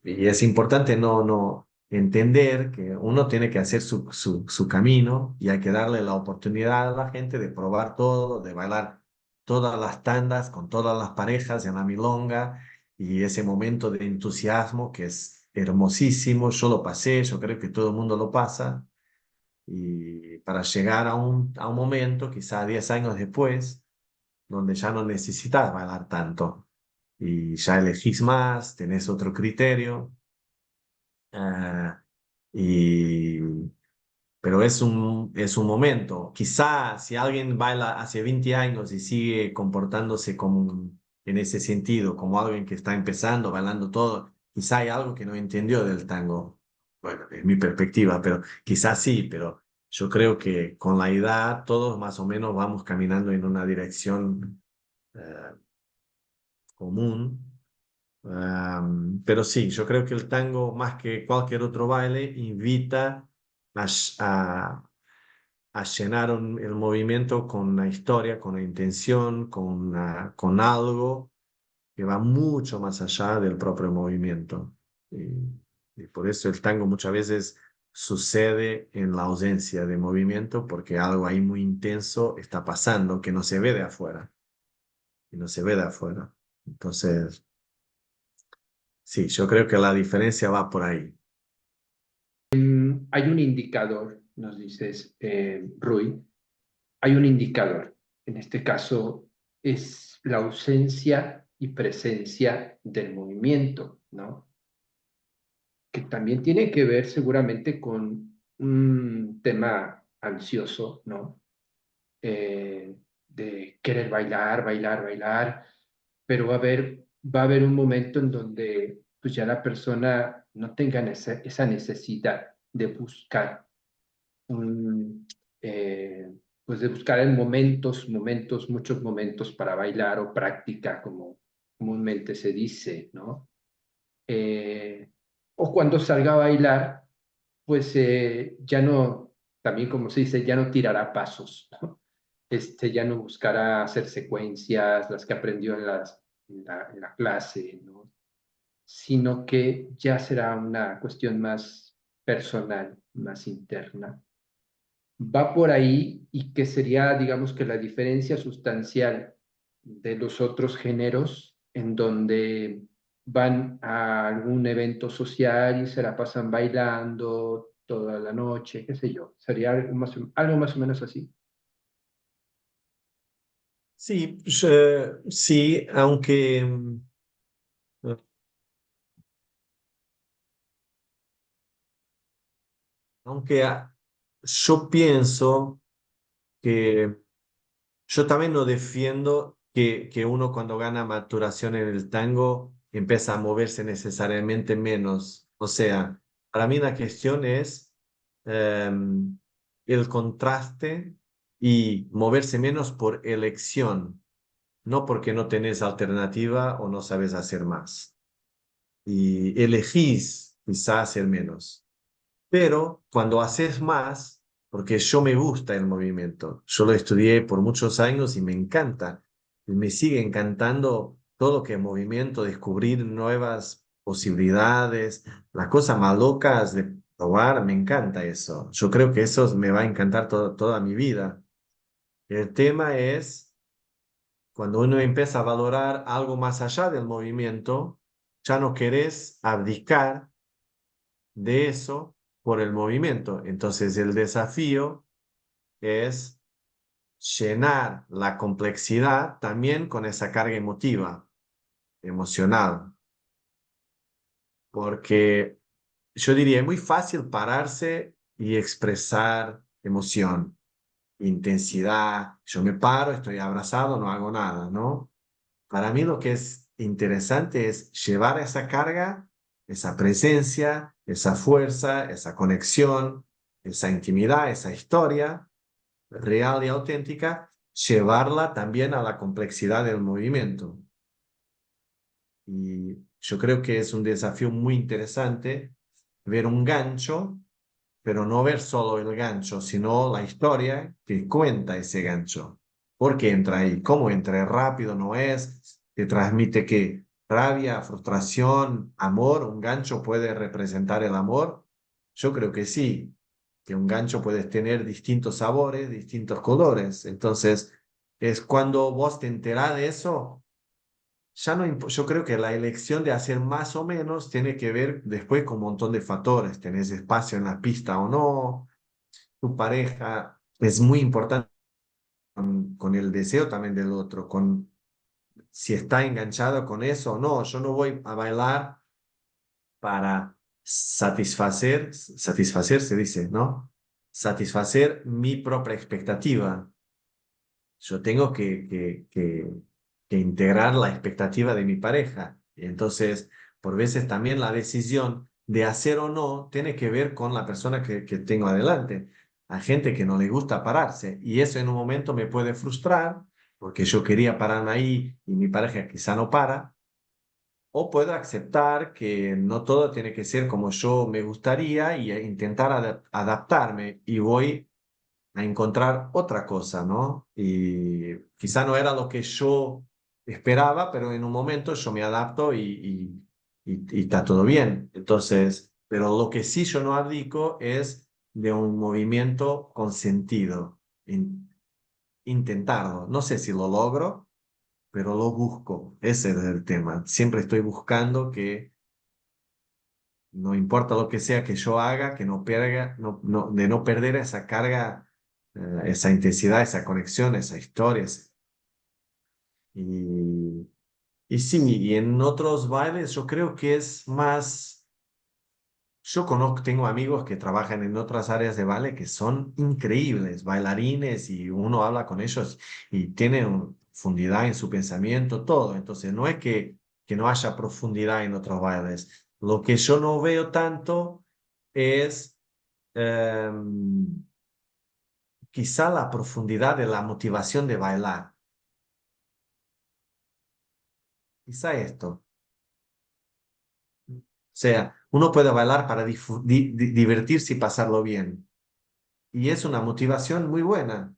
Y es importante no entender que uno tiene que hacer su camino y hay que darle la oportunidad a la gente de probar todo, de bailar todas las tandas con todas las parejas en la milonga y ese momento de entusiasmo que es hermosísimo. Yo lo pasé, yo creo que todo el mundo lo pasa. Y para llegar a un momento, quizá 10 años después, donde ya no necesitas bailar tanto y ya elegís más, tenés otro criterio. ah, y, pero es un momento. Quizá si alguien baila hace 20 años y sigue comportándose como, en ese sentido, como alguien que está empezando, bailando todo, quizá hay algo que no entendió del tango. Bueno, es mi perspectiva, pero quizás sí, pero yo creo que con la edad todos más o menos vamos caminando en una dirección común. Pero sí, yo creo que el tango, más que cualquier otro baile, invita a, a llenar el movimiento con una historia, con una intención, con algo que va mucho más allá del propio movimiento. Y por eso el tango muchas veces sucede en la ausencia de movimiento, porque algo ahí muy intenso está pasando que no se ve de afuera, y no se ve de afuera. Entonces, sí, yo creo que la diferencia va por ahí. Hay un indicador, nos dices, Rui, hay un indicador. En este caso es la ausencia y presencia del movimiento, ¿no? Que también tiene que ver seguramente con un tema ansioso, ¿no? De querer bailar, bailar, bailar, pero va a haber un momento en donde pues ya la persona no tenga esa necesidad de buscar un, eh, pues de buscar en momentos, muchos momentos para bailar o práctica, como comúnmente se dice, ¿no? Eh, o cuando salga a bailar, pues ya no, también como se dice, ya no tirará pasos, ¿no? Ya no buscará hacer secuencias, las que aprendió en la clase, ¿no? Sino que ya será una cuestión más personal, más interna. Va por ahí y que sería, digamos que la diferencia sustancial de los otros géneros en donde van a algún evento social y se la pasan bailando toda la noche, qué sé yo. Sería algo más o menos así. Sí, sí, aunque, aunque yo pienso que yo también no defiendo que uno cuando gana maturación en el tango empieza a moverse necesariamente menos. O sea, para mí la cuestión es el contraste y moverse menos por elección, no porque no tenés alternativa o no sabes hacer más. Y elegís quizás hacer menos. Pero cuando haces más, porque yo me gusta el movimiento, yo lo estudié por muchos años y me encanta, y me sigue encantando todo lo que es movimiento, descubrir nuevas posibilidades, las cosas más locas de probar, me encanta eso. Yo creo que eso me va a encantar toda mi vida. El tema es cuando uno empieza a valorar algo más allá del movimiento, ya no querés abdicar de eso por el movimiento. Entonces el desafío es llenar la complejidad también con esa carga emotiva, emocional, porque yo diría, es muy fácil pararse y expresar emoción, intensidad. Yo me paro, estoy abrazado, no hago nada, ¿no? Para mí lo que es interesante es llevar esa carga, esa presencia, esa fuerza, esa conexión, esa intimidad, esa historia real y auténtica, llevarla también a la complejidad del movimiento. Y yo creo que es un desafío muy interesante ver un gancho, pero no ver solo el gancho, sino la historia que cuenta ese gancho. ¿Por qué entra ahí? ¿Cómo entra? ¿Rápido no es? ¿Te transmite qué? ¿Rabia, frustración, amor? ¿Un gancho puede representar el amor? Yo creo que sí, que un gancho puede tener distintos sabores, distintos colores. Entonces, es cuando vos te enterás de eso, ya no, yo creo que la elección de hacer más o menos tiene que ver después con un montón de factores. ¿Tenés espacio en la pista o no? tu pareja es muy importante con el deseo también del otro, con si está enganchado con eso o no. Yo no voy a bailar para satisfacer se dice, ¿no? Satisfacer mi propia expectativa. Yo tengo que integrar la expectativa de mi pareja. Entonces, por veces también la decisión de hacer o no tiene que ver con la persona que tengo adelante. Hay gente que no le gusta pararse y eso en un momento me puede frustrar porque yo quería pararme ahí y mi pareja quizá no para. O puedo aceptar que no todo tiene que ser como yo me gustaría y intentar adaptarme y voy a encontrar otra cosa, ¿no? Y quizá no era lo que yo esperaba, pero en un momento yo me adapto y está todo bien. Entonces, pero lo que sí yo no abdico es de un movimiento con sentido, intentarlo. No sé si lo logro, pero lo busco. Ese es el tema. Siempre estoy buscando que no importa lo que sea que yo haga, que no pierda, de no perder esa carga, esa intensidad, esa conexión, esa historia. Y, y sí, y en otros bailes yo creo que es más, yo conozco, tengo amigos que trabajan en otras áreas de baile que son increíbles, bailarines, y uno habla con ellos y tienen profundidad en su pensamiento, todo. Entonces no es que no haya profundidad en otros bailes. Lo que yo no veo tanto es quizá la profundidad de la motivación de bailar. Quizá esto. O sea, uno puede bailar para divertirse y pasarlo bien. Y es una motivación muy buena.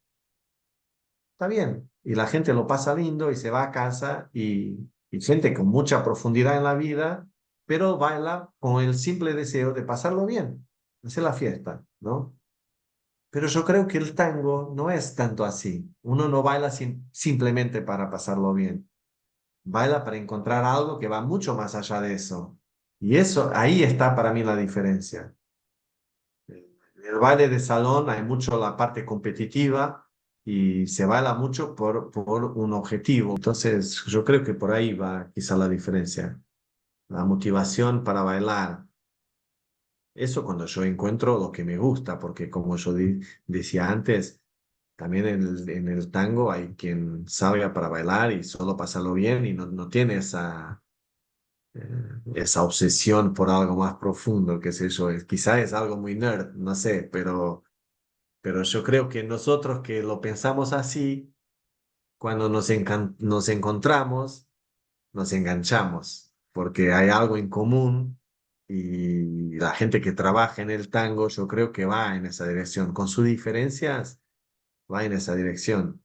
Está bien. Y la gente lo pasa lindo y se va a casa y gente con mucha profundidad en la vida, pero baila con el simple deseo de pasarlo bien, hacer la fiesta, ¿no? Pero yo creo que el tango no es tanto así. Uno no baila simplemente para pasarlo bien. Baila para encontrar algo que va mucho más allá de eso. Y eso, ahí está para mí la diferencia. En el baile de salón hay mucho la parte competitiva y se baila mucho por un objetivo. Entonces, yo creo que por ahí va quizá la diferencia. La motivación para bailar. Eso cuando yo encuentro lo que me gusta, porque como yo decía antes, también en el tango hay quien salga para bailar y solo pasarlo bien y no tiene esa obsesión por algo más profundo, qué sé yo. Quizá es algo muy nerd, no sé, pero yo creo que nosotros que lo pensamos así, cuando nos encontramos, nos enganchamos, porque hay algo en común y la gente que trabaja en el tango, yo creo que va en esa dirección, con sus diferencias, va en esa dirección.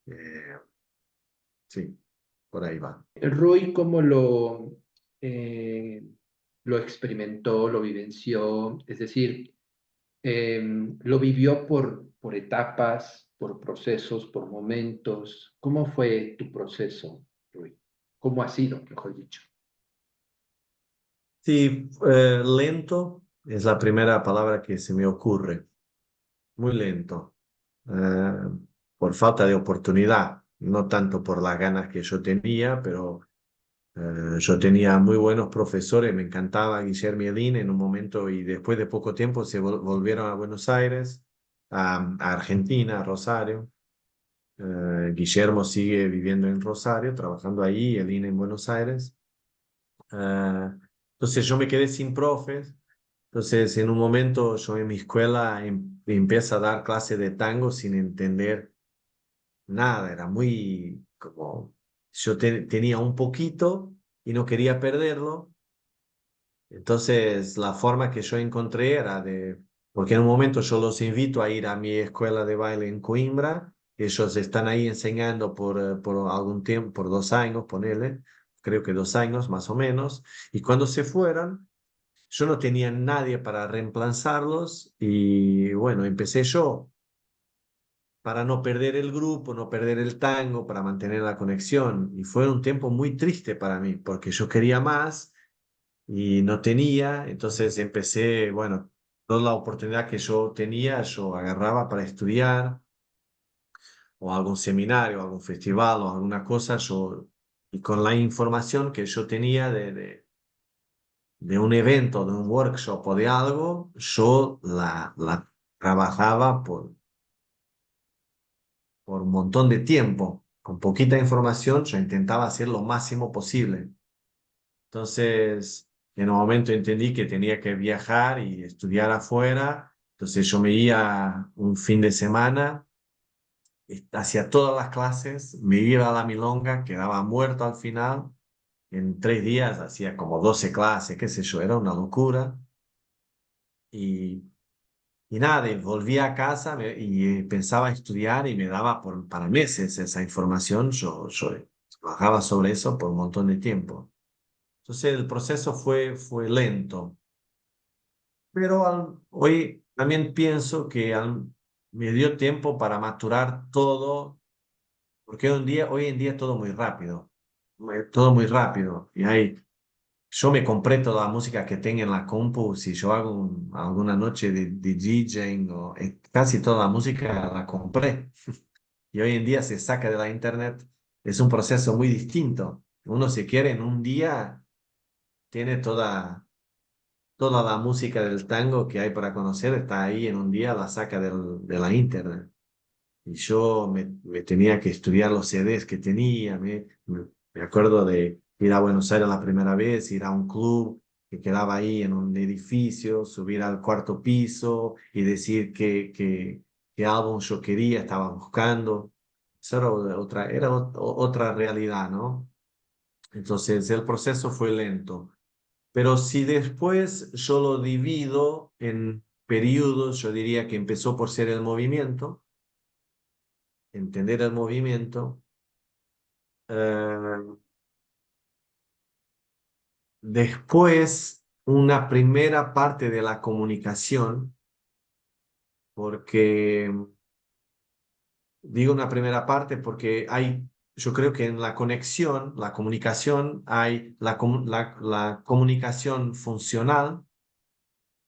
Eh, sí, por ahí va. Rui, ¿cómo eh, lo experimentó, lo vivenció? Es decir, lo vivió por etapas, por procesos, por momentos. ¿Cómo fue tu proceso, Rui? ¿Cómo ha sido, mejor dicho? Sí, lento es la primera palabra que se me ocurre, muy lento, eh, por falta de oportunidad, no tanto por las ganas que yo tenía, pero yo tenía muy buenos profesores, me encantaba Guillermo Edín en un momento y después de poco tiempo se volvieron a Buenos Aires, a Argentina, a Rosario. Guillermo sigue viviendo en Rosario, trabajando ahí, Edín en Buenos Aires. Eh, entonces yo me quedé sin profes. Entonces en un momento yo en mi escuela empiezo a dar clases de tango sin entender nada, era muy como yo tenía un poquito y no quería perderlo. Entonces, la forma que yo encontré era porque en un momento yo los invito a ir a mi escuela de baile en Coimbra, ellos están ahí enseñando por algún tiempo, por 2 años, ponele, creo que 2 años más o menos, y cuando se fueron, yo no tenía nadie para reemplazarlos y bueno, empecé yo para no perder el grupo, no perder el tango, para mantener la conexión, y fue un tiempo muy triste para mí, porque yo quería más y no tenía, entonces empecé, bueno. toda la oportunidad que yo tenía, yo agarraba para estudiar o algún seminario, algún festival o alguna cosa, y con la información que yo tenía de un evento, de un workshop o de algo, yo la trabajaba por un montón de tiempo. Con poquita información, yo intentaba hacer lo máximo posible. Entonces, en un momento entendí que tenía que viajar y estudiar afuera. Entonces, yo me iba un fin de semana, hacía todas las clases, me iba a la milonga, quedaba muerto al final. En 3 días hacía como 12 clases, qué sé yo, era una locura. Y Y nada, y volví a casa y pensaba estudiar y me daba para meses esa información. Yo trabajaba sobre eso por un montón de tiempo. Entonces el proceso fue lento, pero hoy también pienso que me dio tiempo para maturar todo, porque hoy en día es todo muy rápido, todo muy rápido. Yo me compré toda la música que tengo en la compu, si yo hago alguna noche de DJing, casi toda la música la compré. Y hoy en día se saca de la internet, es un proceso muy distinto. Uno si quiere en un día tiene toda la música del tango que hay para conocer, está ahí en un día, la saca de la internet. Y yo me tenía que estudiar los CDs que tenía. Me acuerdo de ir a Buenos Aires la primera vez, ir a un club que quedaba ahí en un edificio, subir al cuarto piso y decir qué álbum yo quería, estaba buscando. Eso era otra realidad, ¿no? Entonces el proceso fue lento. Pero si después yo lo divido en periodos, yo diría que empezó por ser el movimiento, entender el movimiento. Eh, Después, una primera parte de la comunicación, porque digo una primera parte porque yo creo que en la conexión, la comunicación, hay la comunicación funcional.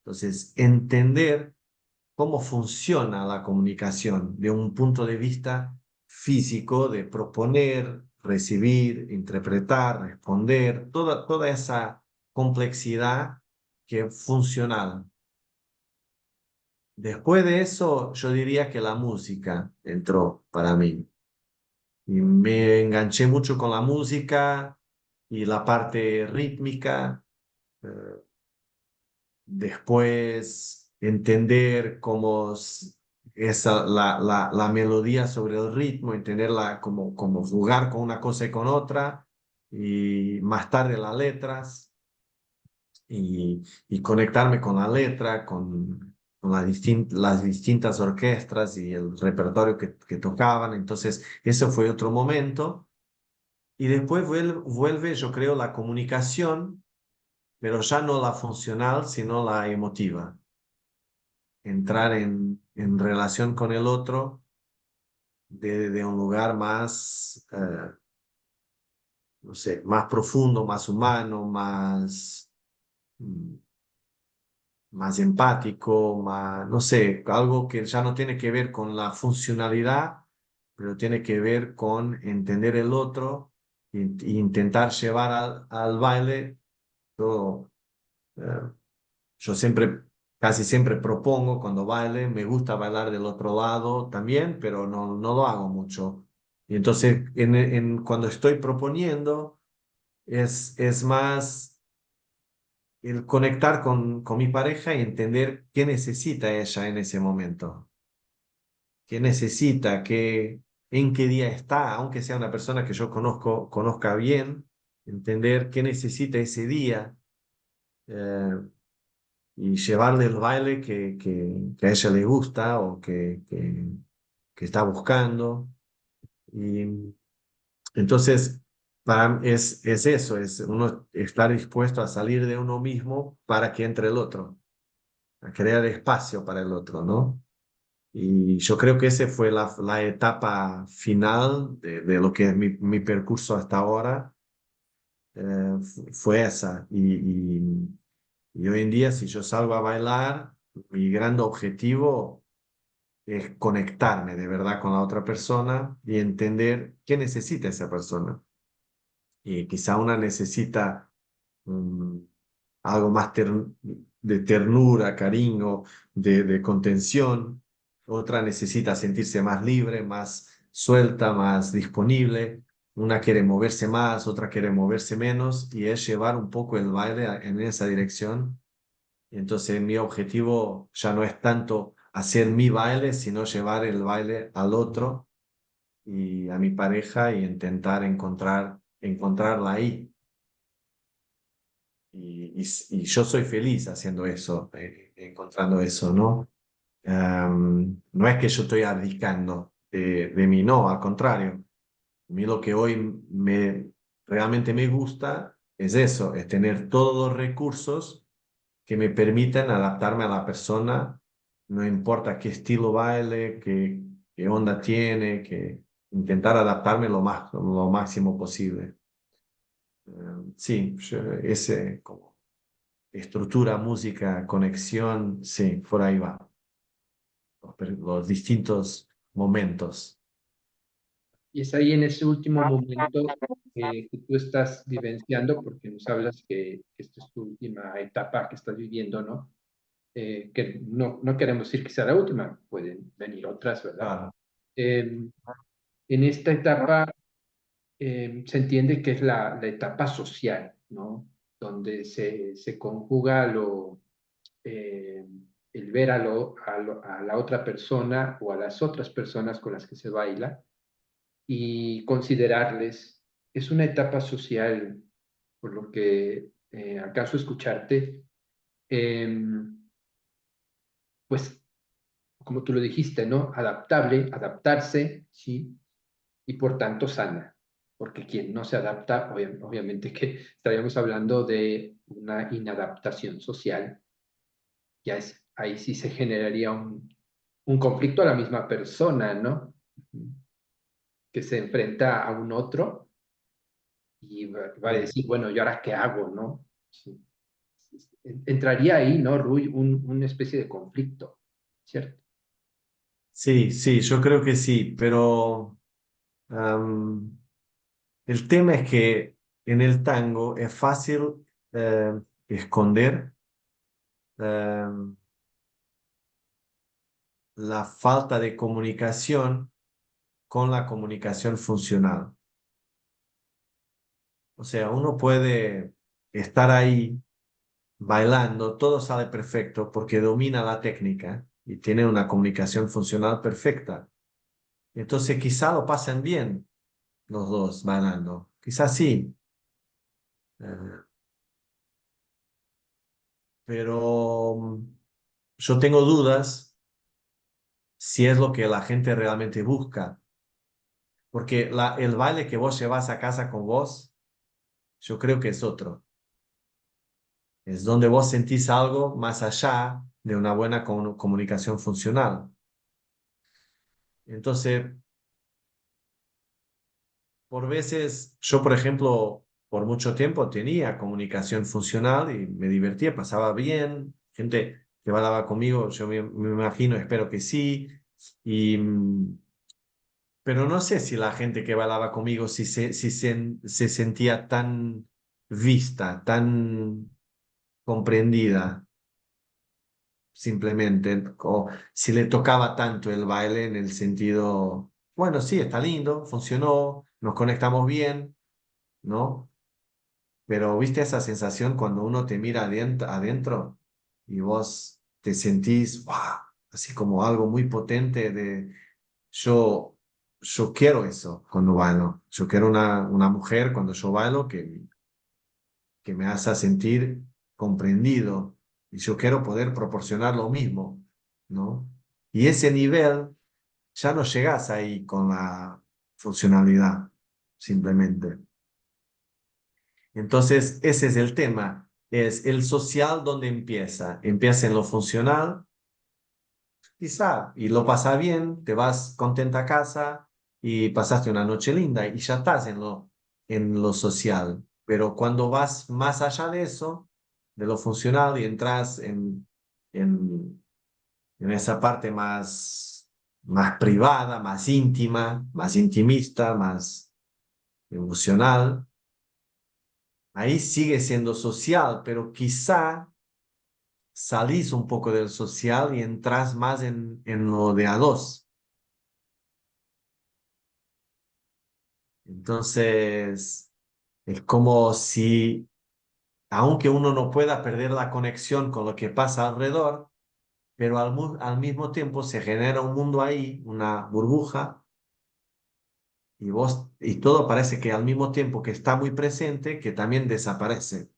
Entonces, entender cómo funciona la comunicación de un punto de vista físico, de proponer, recibir, interpretar, responder, toda esa complejidad que es funcional. Después de eso, yo diría que la música entró para mí. Y me enganché mucho con la música y la parte rítmica. eh, Después entender cómo la melodía sobre el ritmo, entenderla como jugar con una cosa y con otra, y más tarde las letras, y conectarme con la letra, con las distintas orquestas y el repertorio que tocaban. Entonces, eso fue otro momento. Y después vuelve, yo creo, la comunicación, pero ya no la funcional, sino la emotiva. Entrar en relación con el otro de un lugar más, no sé, más profundo, más humano, mm, más empático, no sé, algo que ya no tiene que ver con la funcionalidad, pero tiene que ver con entender el otro e intentar llevar al baile todo. eh, Yo casi siempre propongo cuando baile, me gusta bailar del otro lado también, pero no lo hago mucho. Y entonces, cuando estoy proponiendo, es más el conectar con mi pareja y entender qué necesita ella en ese momento, qué necesita, en qué día está, aunque sea una persona que yo conozca bien, entender qué necesita ese día. eh, y llevarle el baile que a ella le gusta o que está buscando. Y entonces, es eso, es uno estar dispuesto a salir de uno mismo para que entre el otro, a crear espacio para el otro, ¿no? Y yo creo que esa fue la etapa final de lo que es mi percurso hasta ahora, fue esa. Y hoy en día, si yo salgo a bailar, mi gran objetivo es conectarme de verdad con la otra persona y entender qué necesita esa persona. Y quizá una necesita mm, algo más de ternura, cariño, de contención. Otra necesita sentirse más libre, más suelta, más disponible. Una quiere moverse más, otra quiere moverse menos, y es llevar un poco el baile en esa dirección. Entonces mi objetivo ya no es tanto hacer mi baile, sino llevar el baile al otro y a mi pareja y intentar encontrarla ahí. Y yo soy feliz haciendo eso, encontrando eso, ¿no? No es que yo estoy abdicando de mí, no, al contrario. A mí lo que hoy realmente me gusta es eso, es tener todos los recursos que me permitan adaptarme a la persona, no importa qué estilo baile, qué onda tiene, que intentar adaptarme lo máximo posible. Sí, ese como estructura, música, conexión, sí, por ahí va. Los distintos momentos. Y es ahí en ese último momento que tú estás vivenciando, porque nos hablas que esta es tu última etapa que estás viviendo, ¿no? Que no queremos decir que sea la última, pueden venir otras, ¿verdad? Claro, En esta etapa se entiende que es la etapa social, ¿no? Donde se conjuga eh, el ver a la otra persona o a las otras personas con las que se baila y considerarles. Es una etapa social, por lo que acaso escucharte, eh, pues como tú lo dijiste, ¿no? Adaptable, adaptarse, ¿sí? Y por tanto sana, porque quien no se adapta, obviamente que estaríamos hablando de una inadaptación social, ya es, ahí sí se generaría un conflicto a la misma persona, ¿no? Que se enfrenta a un otro y va a sí. decir, bueno, ¿y ahora qué hago, no? Sí. Entraría ahí, ¿no, Rui? Una especie de conflicto, ¿cierto? Sí, sí, yo creo que sí, pero am, el tema es que en el tango es fácil esconder am, la falta de comunicación con la comunicación funcional. O sea, uno puede estar ahí bailando, todo sale perfecto porque domina la técnica y tiene una comunicación funcional perfecta. Entonces quizá lo pasen bien los dos bailando, quizás sí, eh, pero yo tengo dudas si es lo que la gente realmente busca, porque el baile que vos llevas a casa con vos, yo creo que es otro. Es donde vos sentís algo más allá de una buena comunicación funcional. Entonces, por veces, yo, por ejemplo, por mucho tiempo tenía comunicación funcional y me divertía, pasaba bien, gente que bailaba conmigo, yo me imagino, espero que sí, y, pero no sé si la gente que bailaba conmigo si se sentía tan vista, tan comprendida, simplemente, o si le tocaba tanto el baile en el sentido, bueno, sí, está lindo, funcionó, nos conectamos bien, ¿no? Pero ¿viste esa sensación cuando uno te mira adentro y vos te sentís, wow, así como algo muy potente de yo, yo quiero eso cuando bailo. Yo quiero una mujer cuando yo bailo que me haga sentir comprendido y yo quiero poder proporcionar lo mismo, ¿no? Y ese nivel ya no llegas ahí con la funcionalidad, simplemente. Entonces, ese es el tema. Es el social donde empieza. Empieza en lo funcional, quizá, y lo pasa bien, te vas contenta a casa y pasaste una noche linda y ya estás en lo social. Pero cuando vas más allá de eso, de lo funcional y entras en en esa parte más privada, más íntima, más intimista, más emocional. Ahí sigue siendo social, pero quizá salís un poco del social y entras más en lo de a dos. Entonces, es como si, aunque uno no pueda perder la conexión con lo que pasa alrededor, pero al mismo tiempo se genera un mundo ahí, una burbuja, y todo parece que al mismo tiempo que está muy presente, que también desaparece.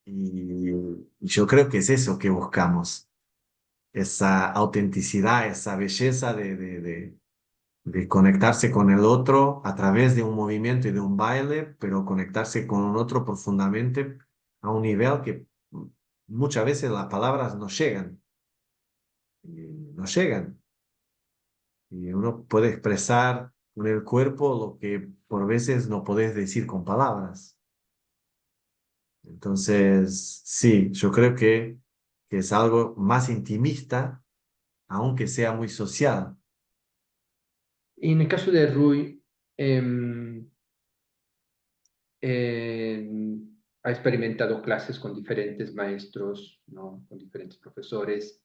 Y yo creo que es eso que buscamos, esa autenticidad, esa belleza de conectarse con el otro a través de un movimiento y de un baile, pero conectarse con un otro profundamente a un nivel que muchas veces las palabras no llegan, no llegan. Y uno puede expresar con el cuerpo lo que por veces no podés decir con palabras. Entonces, sí, yo creo que es algo más intimista, aunque sea muy social. Y en el caso de Rui, em, ha experimentado clases con diferentes maestros, ¿no? Con diferentes profesores.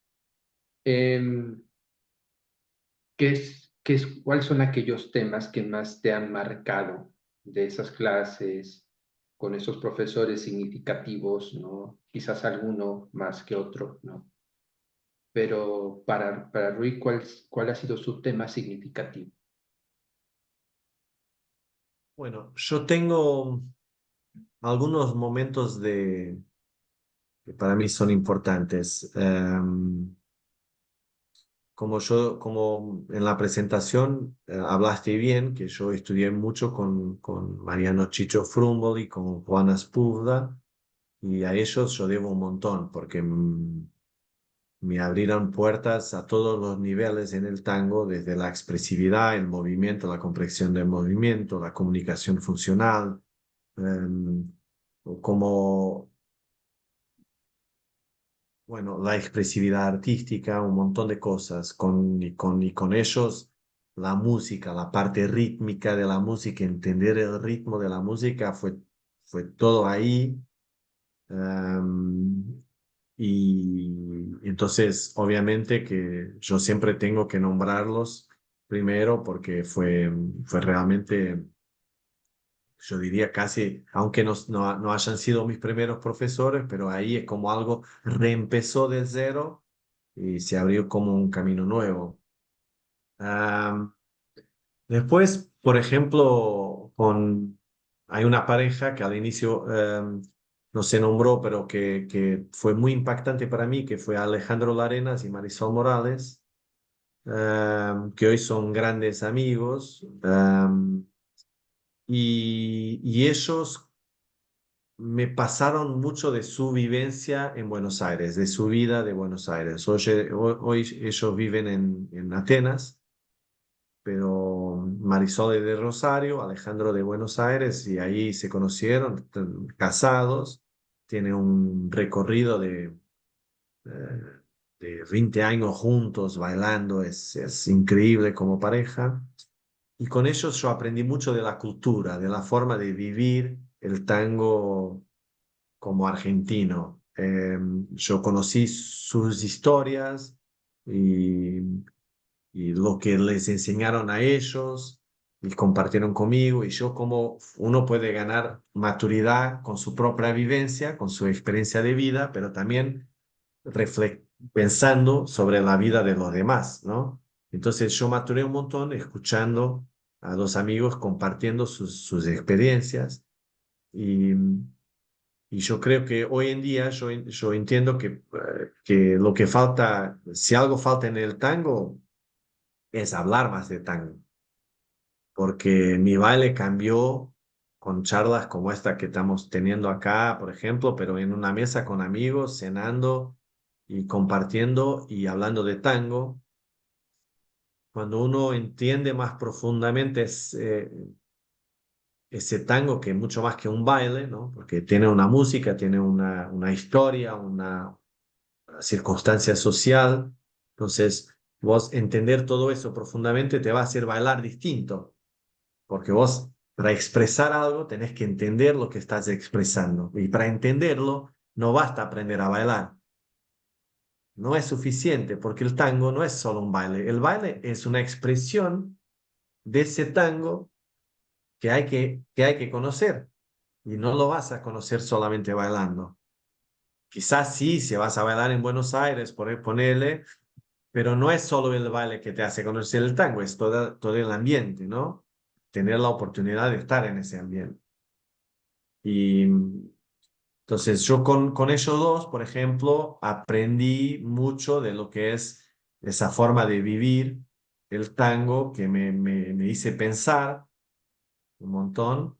Em, ¿Cuáles son aquellos temas que más te han marcado de esas clases con esos profesores significativos, ¿no? Quizás alguno más que otro, ¿no? Pero para Rui, ¿cuál ha sido su tema significativo? Bueno, yo tengo algunos momentos que para mí son importantes. Como en la presentación hablaste bien, que yo estudié mucho con Mariano Chicho Frumboli y con Juana Spurda, y a ellos yo debo un montón, porque me abrieron puertas a todos los niveles en el tango, desde la expresividad, el movimiento, la comprensión del movimiento, la comunicación funcional, o como, bueno, la expresividad artística, un montón de cosas, y con ellos la música, la parte rítmica de la música, entender el ritmo de la música fue todo ahí. em, y entonces, obviamente que yo siempre tengo que nombrarlos primero porque fue realmente, yo diría casi, aunque no hayan sido mis primeros profesores, pero ahí es como algo reempezó de cero y se abrió como un camino nuevo. Am, Después, por ejemplo, hay una pareja que al inicio no se nombró, pero que fue muy impactante para mí, que fue Alejandro Larenas y Marisol Morales, que hoy son grandes amigos. Y ellos me pasaron mucho de su vivencia en Buenos Aires, de su vida de Buenos Aires. Hoy ellos viven en Atenas, pero Marisol es de Rosario, Alejandro de Buenos Aires, y ahí se conocieron, casados, tienen un recorrido eh, de 20 años juntos, bailando, es increíble como pareja. Y con ellos yo aprendí mucho de la cultura, de la forma de vivir el tango como argentino. Yo conocí sus historias y y lo que les enseñaron a ellos y compartieron conmigo y yo como uno puede ganar maturidad con su propia vivencia, con su experiencia de vida, pero también pensando sobre la vida de los demás, ¿no? Entonces yo maturé un montón escuchando a dos amigos compartiendo sus experiencias y, y yo creo que hoy en día yo entiendo que lo que falta, si algo falta en el tango, es hablar más de tango, porque mi baile cambió con charlas como esta que estamos teniendo acá, por ejemplo, pero en una mesa con amigos, cenando y compartiendo y hablando de tango. Cuando uno entiende más profundamente ese tango, que es mucho más que un baile, ¿no? Porque tiene una música, tiene una historia, circunstancia social. Entonces, vos entender todo eso profundamente te va a hacer bailar distinto, porque vos para expresar algo tenés que entender lo que estás expresando. Y para entenderlo no basta aprender a bailar. No es suficiente, porque el tango no es solo un baile. El baile es una expresión de ese tango que hay que conocer. Y no lo vas a conocer solamente bailando. Quizás sí, si vas a bailar en Buenos Aires, ponerle, pero no es solo el baile que te hace conocer el tango, es todo el ambiente, ¿no? Tener la oportunidad de estar en ese ambiente. Y entonces yo con ellos dos, por ejemplo, aprendí mucho de lo que es esa forma de vivir el tango que me hice pensar un montón,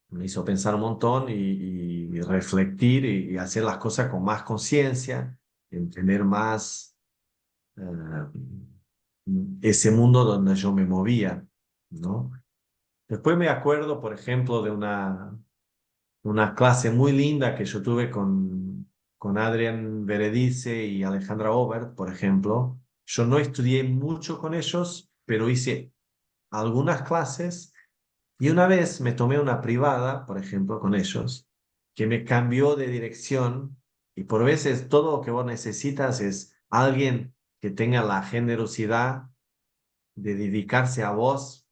me hizo pensar un montón y reflectir y hacer las cosas con más conciencia, entender más ese mundo donde yo me movía, ¿no? Después me acuerdo, por ejemplo, de una clase muy linda que yo tuve con Adrián Beredice y Alejandra Obert, por ejemplo. Yo no estudié mucho con ellos, pero hice algunas clases y una vez me tomé una privada, por ejemplo, con ellos, que me cambió de dirección y por veces todo lo que vos necesitas es alguien que tenga la generosidad de dedicarse a vos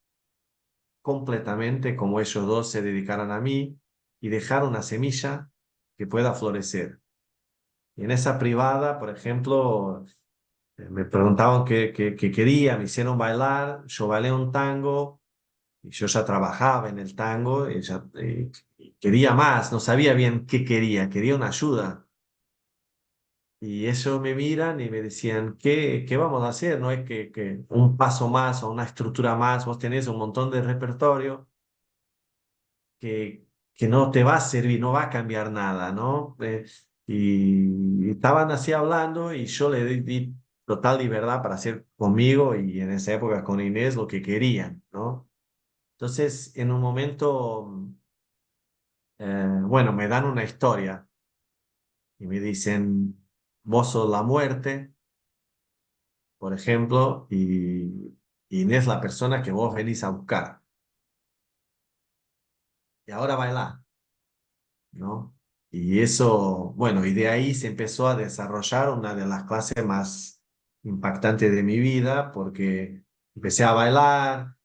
completamente como ellos dos se dedicaran a mí y dejar una semilla que pueda florecer. Y en esa privada, por ejemplo, me preguntaban qué quería, me hicieron bailar, yo bailé un tango y yo ya trabajaba en el tango y quería más, no sabía bien qué quería una ayuda. Y ellos me miran y me decían, ¿qué vamos a hacer? No es que un paso más o una estructura más, vos tenés un montón de repertorio que no te va a servir, no va a cambiar nada, ¿no? Y estaban así hablando y yo le di total libertad para hacer conmigo y en esa época con Inés lo que querían, ¿no? Entonces, en un momento, bueno, me dan una historia y me dicen, vos sos la muerte, por ejemplo, y Inés la persona que vos venís a buscar. Y ahora baila. ¿No? Y eso, bueno, y de ahí se empezó a desarrollar una de las clases más impactantes de mi vida, porque empecé a bailar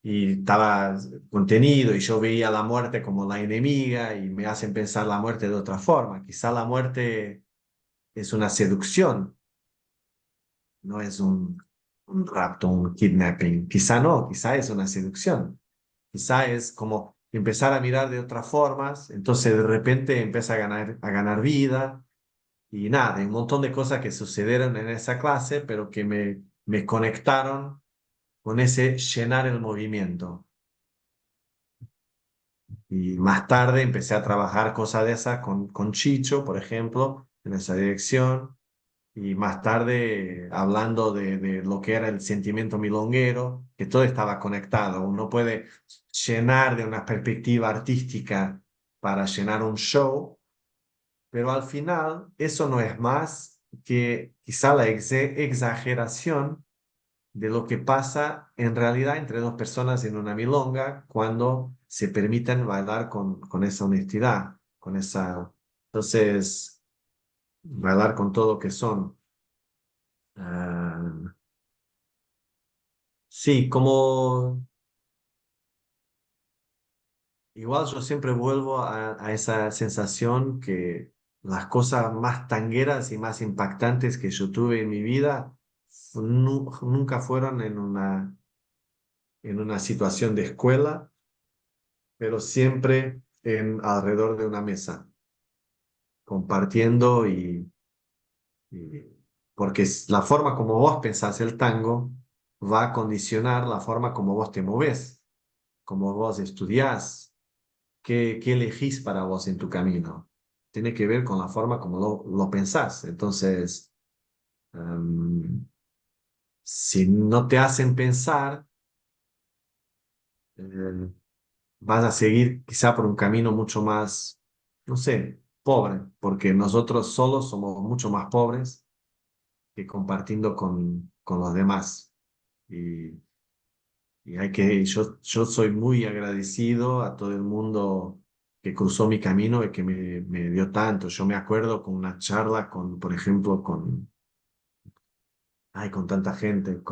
y estaba contenido y yo veía la muerte como la enemiga y me hacen pensar la muerte de otra forma. Quizá la muerte es una seducción, no es un rapto, un kidnapping. Quizá no, quizá es una seducción. Quizá es como empezar a mirar de otras formas, entonces de repente empieza a ganar vida y nada, hay un montón de cosas que sucedieron en esa clase, pero que me conectaron con ese llenar el movimiento. Y más tarde empecé a trabajar cosas de esas con Chicho, por ejemplo, en esa dirección. Y más tarde hablando de lo que era el sentimiento milonguero, que todo estaba conectado. Uno puede llenar de una perspectiva artística para llenar un show, pero al final eso no es más que quizá la exageración de lo que pasa en realidad entre dos personas en una milonga cuando se permiten bailar con esa honestidad, con esa... Entonces, bailar con todo lo que son. Ah, sí, como igual yo siempre vuelvo a esa sensación que las cosas más tangueras y más impactantes que yo tuve en mi vida nunca fueron en una situación de escuela, pero siempre alrededor de una mesa, compartiendo porque la forma como vos pensás el tango va a condicionar la forma como vos te movés, como vos estudiás. ¿Qué elegís para vos en tu camino? Tiene que ver con la forma como lo pensás. Entonces, si no te hacen pensar, eh, vas a seguir quizá por un camino mucho más, no sé, pobre, porque nosotros solos somos mucho más pobres que compartiendo con los demás. Y, y yo soy muy agradecido a todo el mundo que cruzó mi camino y que me dio tanto. Yo me acuerdo con una charla con, por ejemplo, con tanta gente,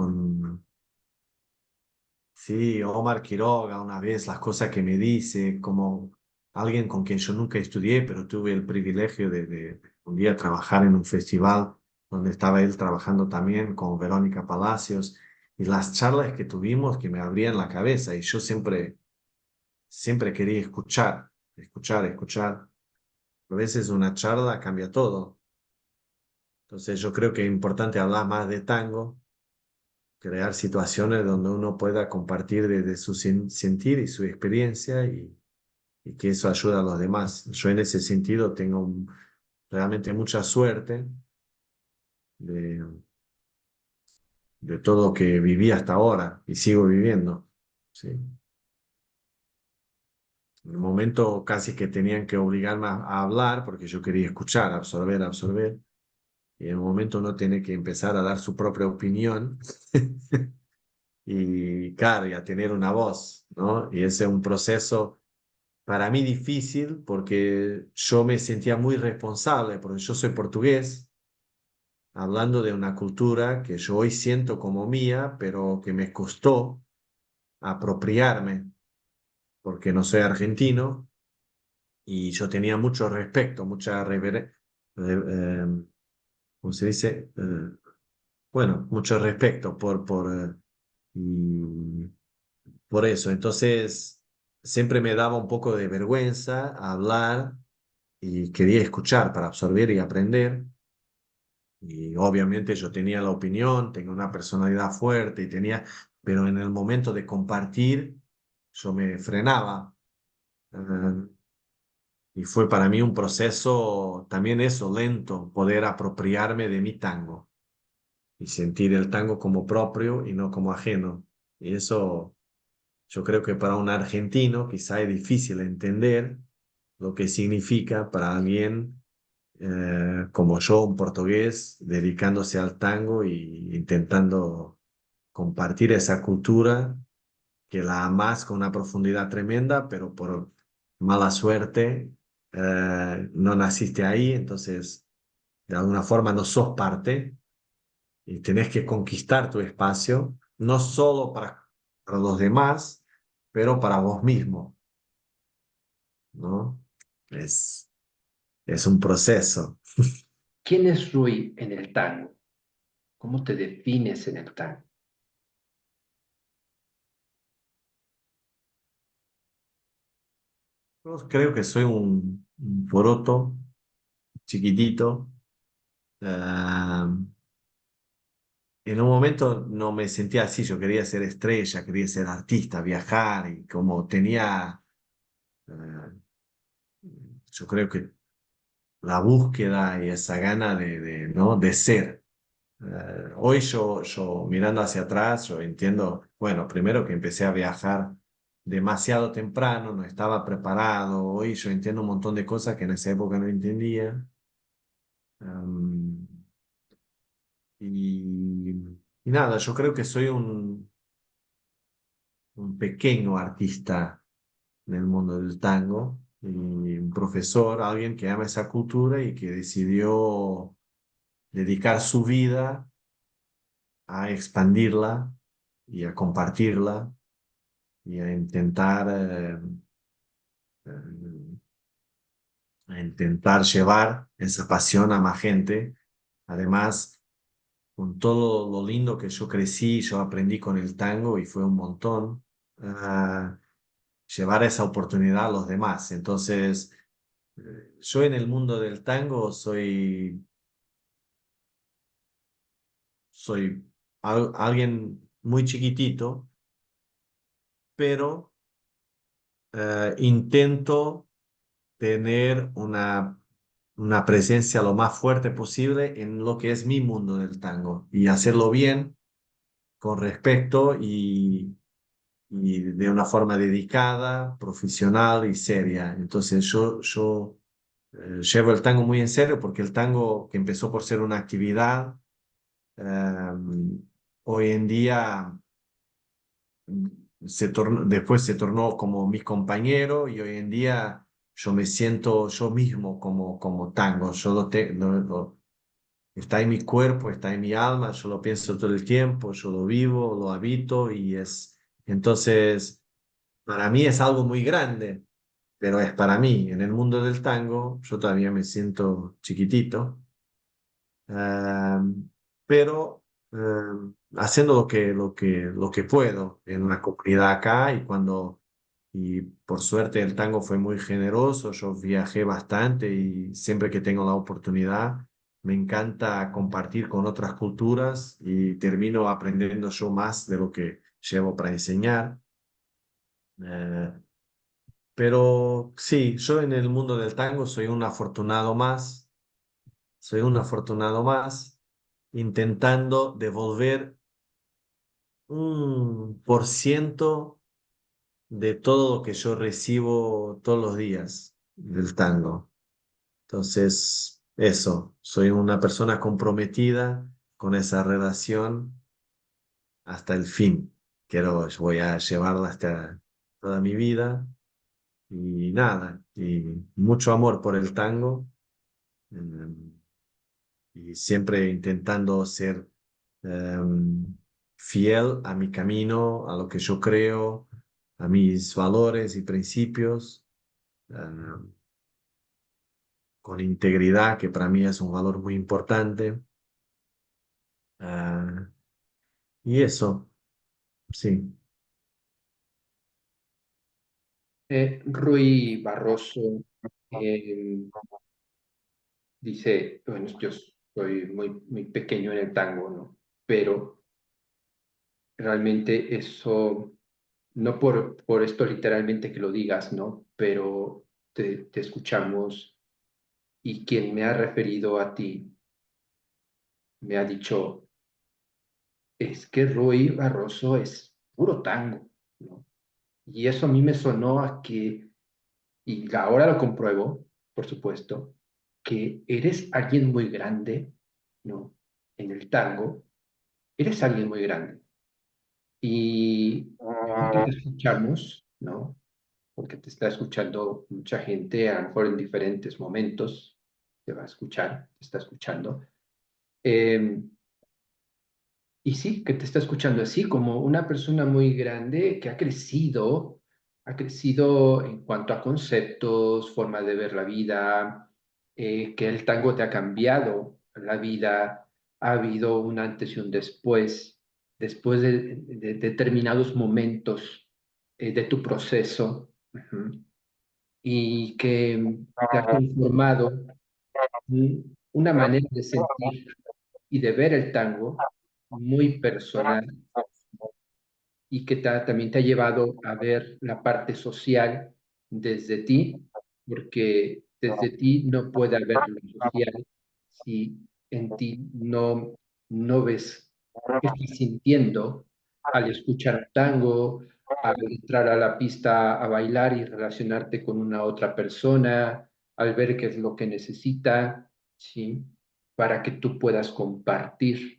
sí, Omar Quiroga una vez, las cosas que me dice, como alguien con quien yo nunca estudié, pero tuve el privilegio de un día trabajar en un festival donde estaba él trabajando también con Verónica Palacios, y las charlas que tuvimos que me abrían la cabeza, y yo siempre quería escuchar, escuchar, escuchar. A veces una charla cambia todo. Entonces yo creo que es importante hablar más de tango, crear situaciones donde uno pueda compartir desde su sentir y su experiencia, y que eso ayuda a los demás. Yo en ese sentido tengo realmente mucha suerte de, de todo lo que viví hasta ahora y sigo viviendo. ¿Sí? En un momento casi que tenían que obligarme a hablar porque yo quería escuchar, absorber, absorber. Y en un momento uno tiene que empezar a dar su propia opinión y, claro, y a tener una voz, ¿no? Y ese es un proceso para mí difícil porque yo me sentía muy responsable, porque yo soy portugués, hablando de una cultura que yo hoy siento como mía, pero que me costó apropiarme, porque no soy argentino y yo tenía mucho respeto, mucha reverencia, ¿cómo se dice? Bueno, mucho respeto y por eso. Entonces, siempre me daba un poco de vergüenza hablar y quería escuchar para absorber y aprender. Y obviamente yo tenía la opinión, tenía una personalidad fuerte y tenía, pero en el momento de compartir, yo me frenaba. Eh, y fue para mí un proceso también eso, lento, poder apropiarme de mi tango y sentir el tango como propio y no como ajeno. Y eso yo creo que para un argentino quizá es difícil entender lo que significa para alguien como yo, un portugués, dedicándose al tango y intentando compartir esa cultura que la amas con una profundidad tremenda, pero por mala suerte no naciste ahí, entonces de alguna forma no sos parte y tenés que conquistar tu espacio, no solo para los demás, pero para vos mismo, ¿no? Es, es un proceso. ¿Quién es Rui en el tango? ¿Cómo te defines en el tango? Yo creo que soy un poroto chiquitito. Ah, en un momento no me sentía así, yo quería ser estrella, quería ser artista, viajar y como tenía, ah, yo creo que la búsqueda y esa gana ¿no? de ser. Hoy yo mirando hacia atrás, yo entiendo, bueno, primero que empecé a viajar demasiado temprano, no estaba preparado, hoy yo entiendo un montón de cosas que en esa época no entendía. Am, y, y nada, yo creo que soy un pequeño artista en el mundo del tango y un profesor, alguien que ama esa cultura y que decidió dedicar su vida a expandirla y a compartirla y eh, a intentar llevar esa pasión a más gente. Además, con todo lo lindo que yo crecí, yo aprendí con el tango y fue un montón, ah, llevar esa oportunidad a los demás. Entonces, yo en el mundo del tango soy alguien muy chiquitito, pero intento tener una presencia lo más fuerte posible en lo que es mi mundo del tango y hacerlo bien, con respeto y de una forma dedicada, profesional y seria. Entonces yo llevo el tango muy en serio porque el tango que empezó por ser una actividad, hoy en día después se tornó como mi compañero y hoy en día yo me siento yo mismo como tango. Yo está en mi cuerpo, está en mi alma, yo lo pienso todo el tiempo, yo lo vivo, lo habito y entonces, para mí es algo muy grande, pero es para mí. En el mundo del tango, yo todavía me siento chiquitito, eh, pero haciendo lo que puedo en la comunidad acá y por suerte el tango fue muy generoso, yo viajé bastante y siempre que tengo la oportunidad me encanta compartir con otras culturas y termino aprendiendo yo más de lo que llevo para enseñar. Eh, pero sí, yo en el mundo del tango soy un afortunado más intentando devolver 1% de todo lo que yo recibo todos los días del tango. Entonces, eso, soy una persona comprometida con esa relación hasta el fin. Voy a llevarla hasta toda mi vida y nada, y mucho amor por el tango eh, y siempre intentando ser eh, fiel a mi camino, a lo que yo creo, a mis valores y principios, eh, con integridad, que para mí es un valor muy importante. Ah, y eso, sí. Rui Barroso eh, dice, bueno, yo soy muy pequeño en el tango, ¿no? Pero realmente eso, no por esto literalmente que lo digas, ¿no? Pero te escuchamos y quien me ha referido a ti me ha dicho, es que Rui Barroso es puro tango, ¿no? Y eso a mí me sonó a que, y ahora lo compruebo, por supuesto, que eres alguien muy grande, ¿no? En el tango, eres alguien muy grande. Y ahorita te escuchamos, ¿no? Porque te está escuchando mucha gente, a lo mejor en diferentes momentos, te va a escuchar, te está escuchando. Eh, y sí, que te está escuchando así, como una persona muy grande que ha crecido en cuanto a conceptos, forma de ver la vida, que el tango te ha cambiado la vida, ha habido un antes y un después de determinados momentos de tu proceso, ujú, y que te ha conformado una manera de sentir y de ver el tango muy personal y que también te ha llevado a ver la parte social desde ti, porque desde ti no puede haber lo social si en ti no ves qué estás sintiendo al escuchar un tango, al entrar a la pista a bailar y relacionarte con una otra persona, al ver qué es lo que necesita, ¿sí? Para que tú puedas compartir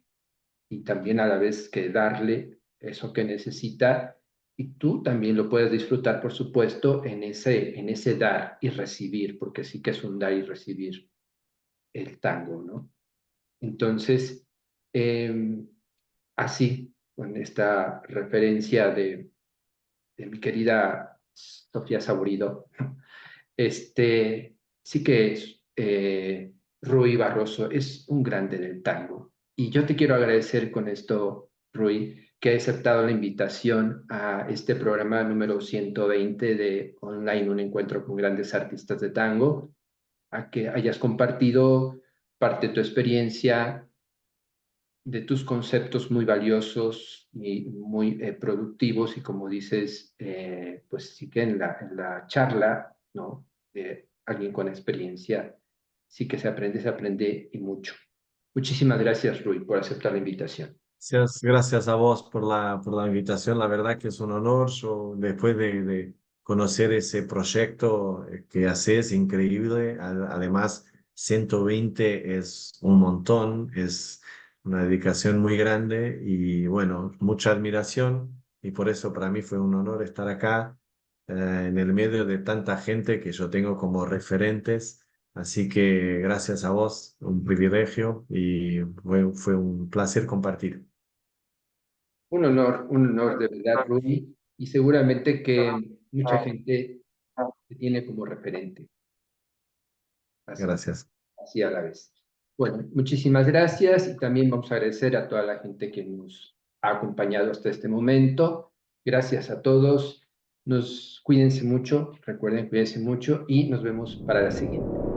y también a la vez que darle eso que necesita y tú también lo puedes disfrutar, por supuesto, en ese dar y recibir, porque sí que es un dar y recibir el tango, ¿no? Entonces, eh, así, con esta referencia de mi querida Sofía Saborido, sí que es, Rui Barroso es un grande del tango. Y yo te quiero agradecer con esto, Rui, que hayas aceptado la invitación a este programa número 120 de Online, un encuentro con grandes artistas de tango, a que hayas compartido parte de tu experiencia, de tus conceptos muy valiosos y muy productivos y como dices, pues sí que en la charla, ¿no? De alguien con experiencia, sí que se aprende y mucho. Muchísimas gracias, Rui, por aceptar la invitación. Gracias a vos por la invitación. La verdad que es un honor. Yo, después de conocer ese proyecto que haces, increíble. Además, 120 es un montón, es una dedicación muy grande y bueno, mucha admiración. Y por eso para mí fue un honor estar acá en el medio de tanta gente que yo tengo como referentes. Así que gracias a vos, un privilegio y fue un placer compartir. Un honor de verdad, Rui, y seguramente que mucha gente te tiene como referente, así, Gracias. así a la vez. Bueno, muchísimas gracias y también vamos a agradecer a toda la gente que nos ha acompañado hasta este momento. Gracias a todos. Cuídense mucho, recuerden, cuídense mucho y nos vemos para la siguiente.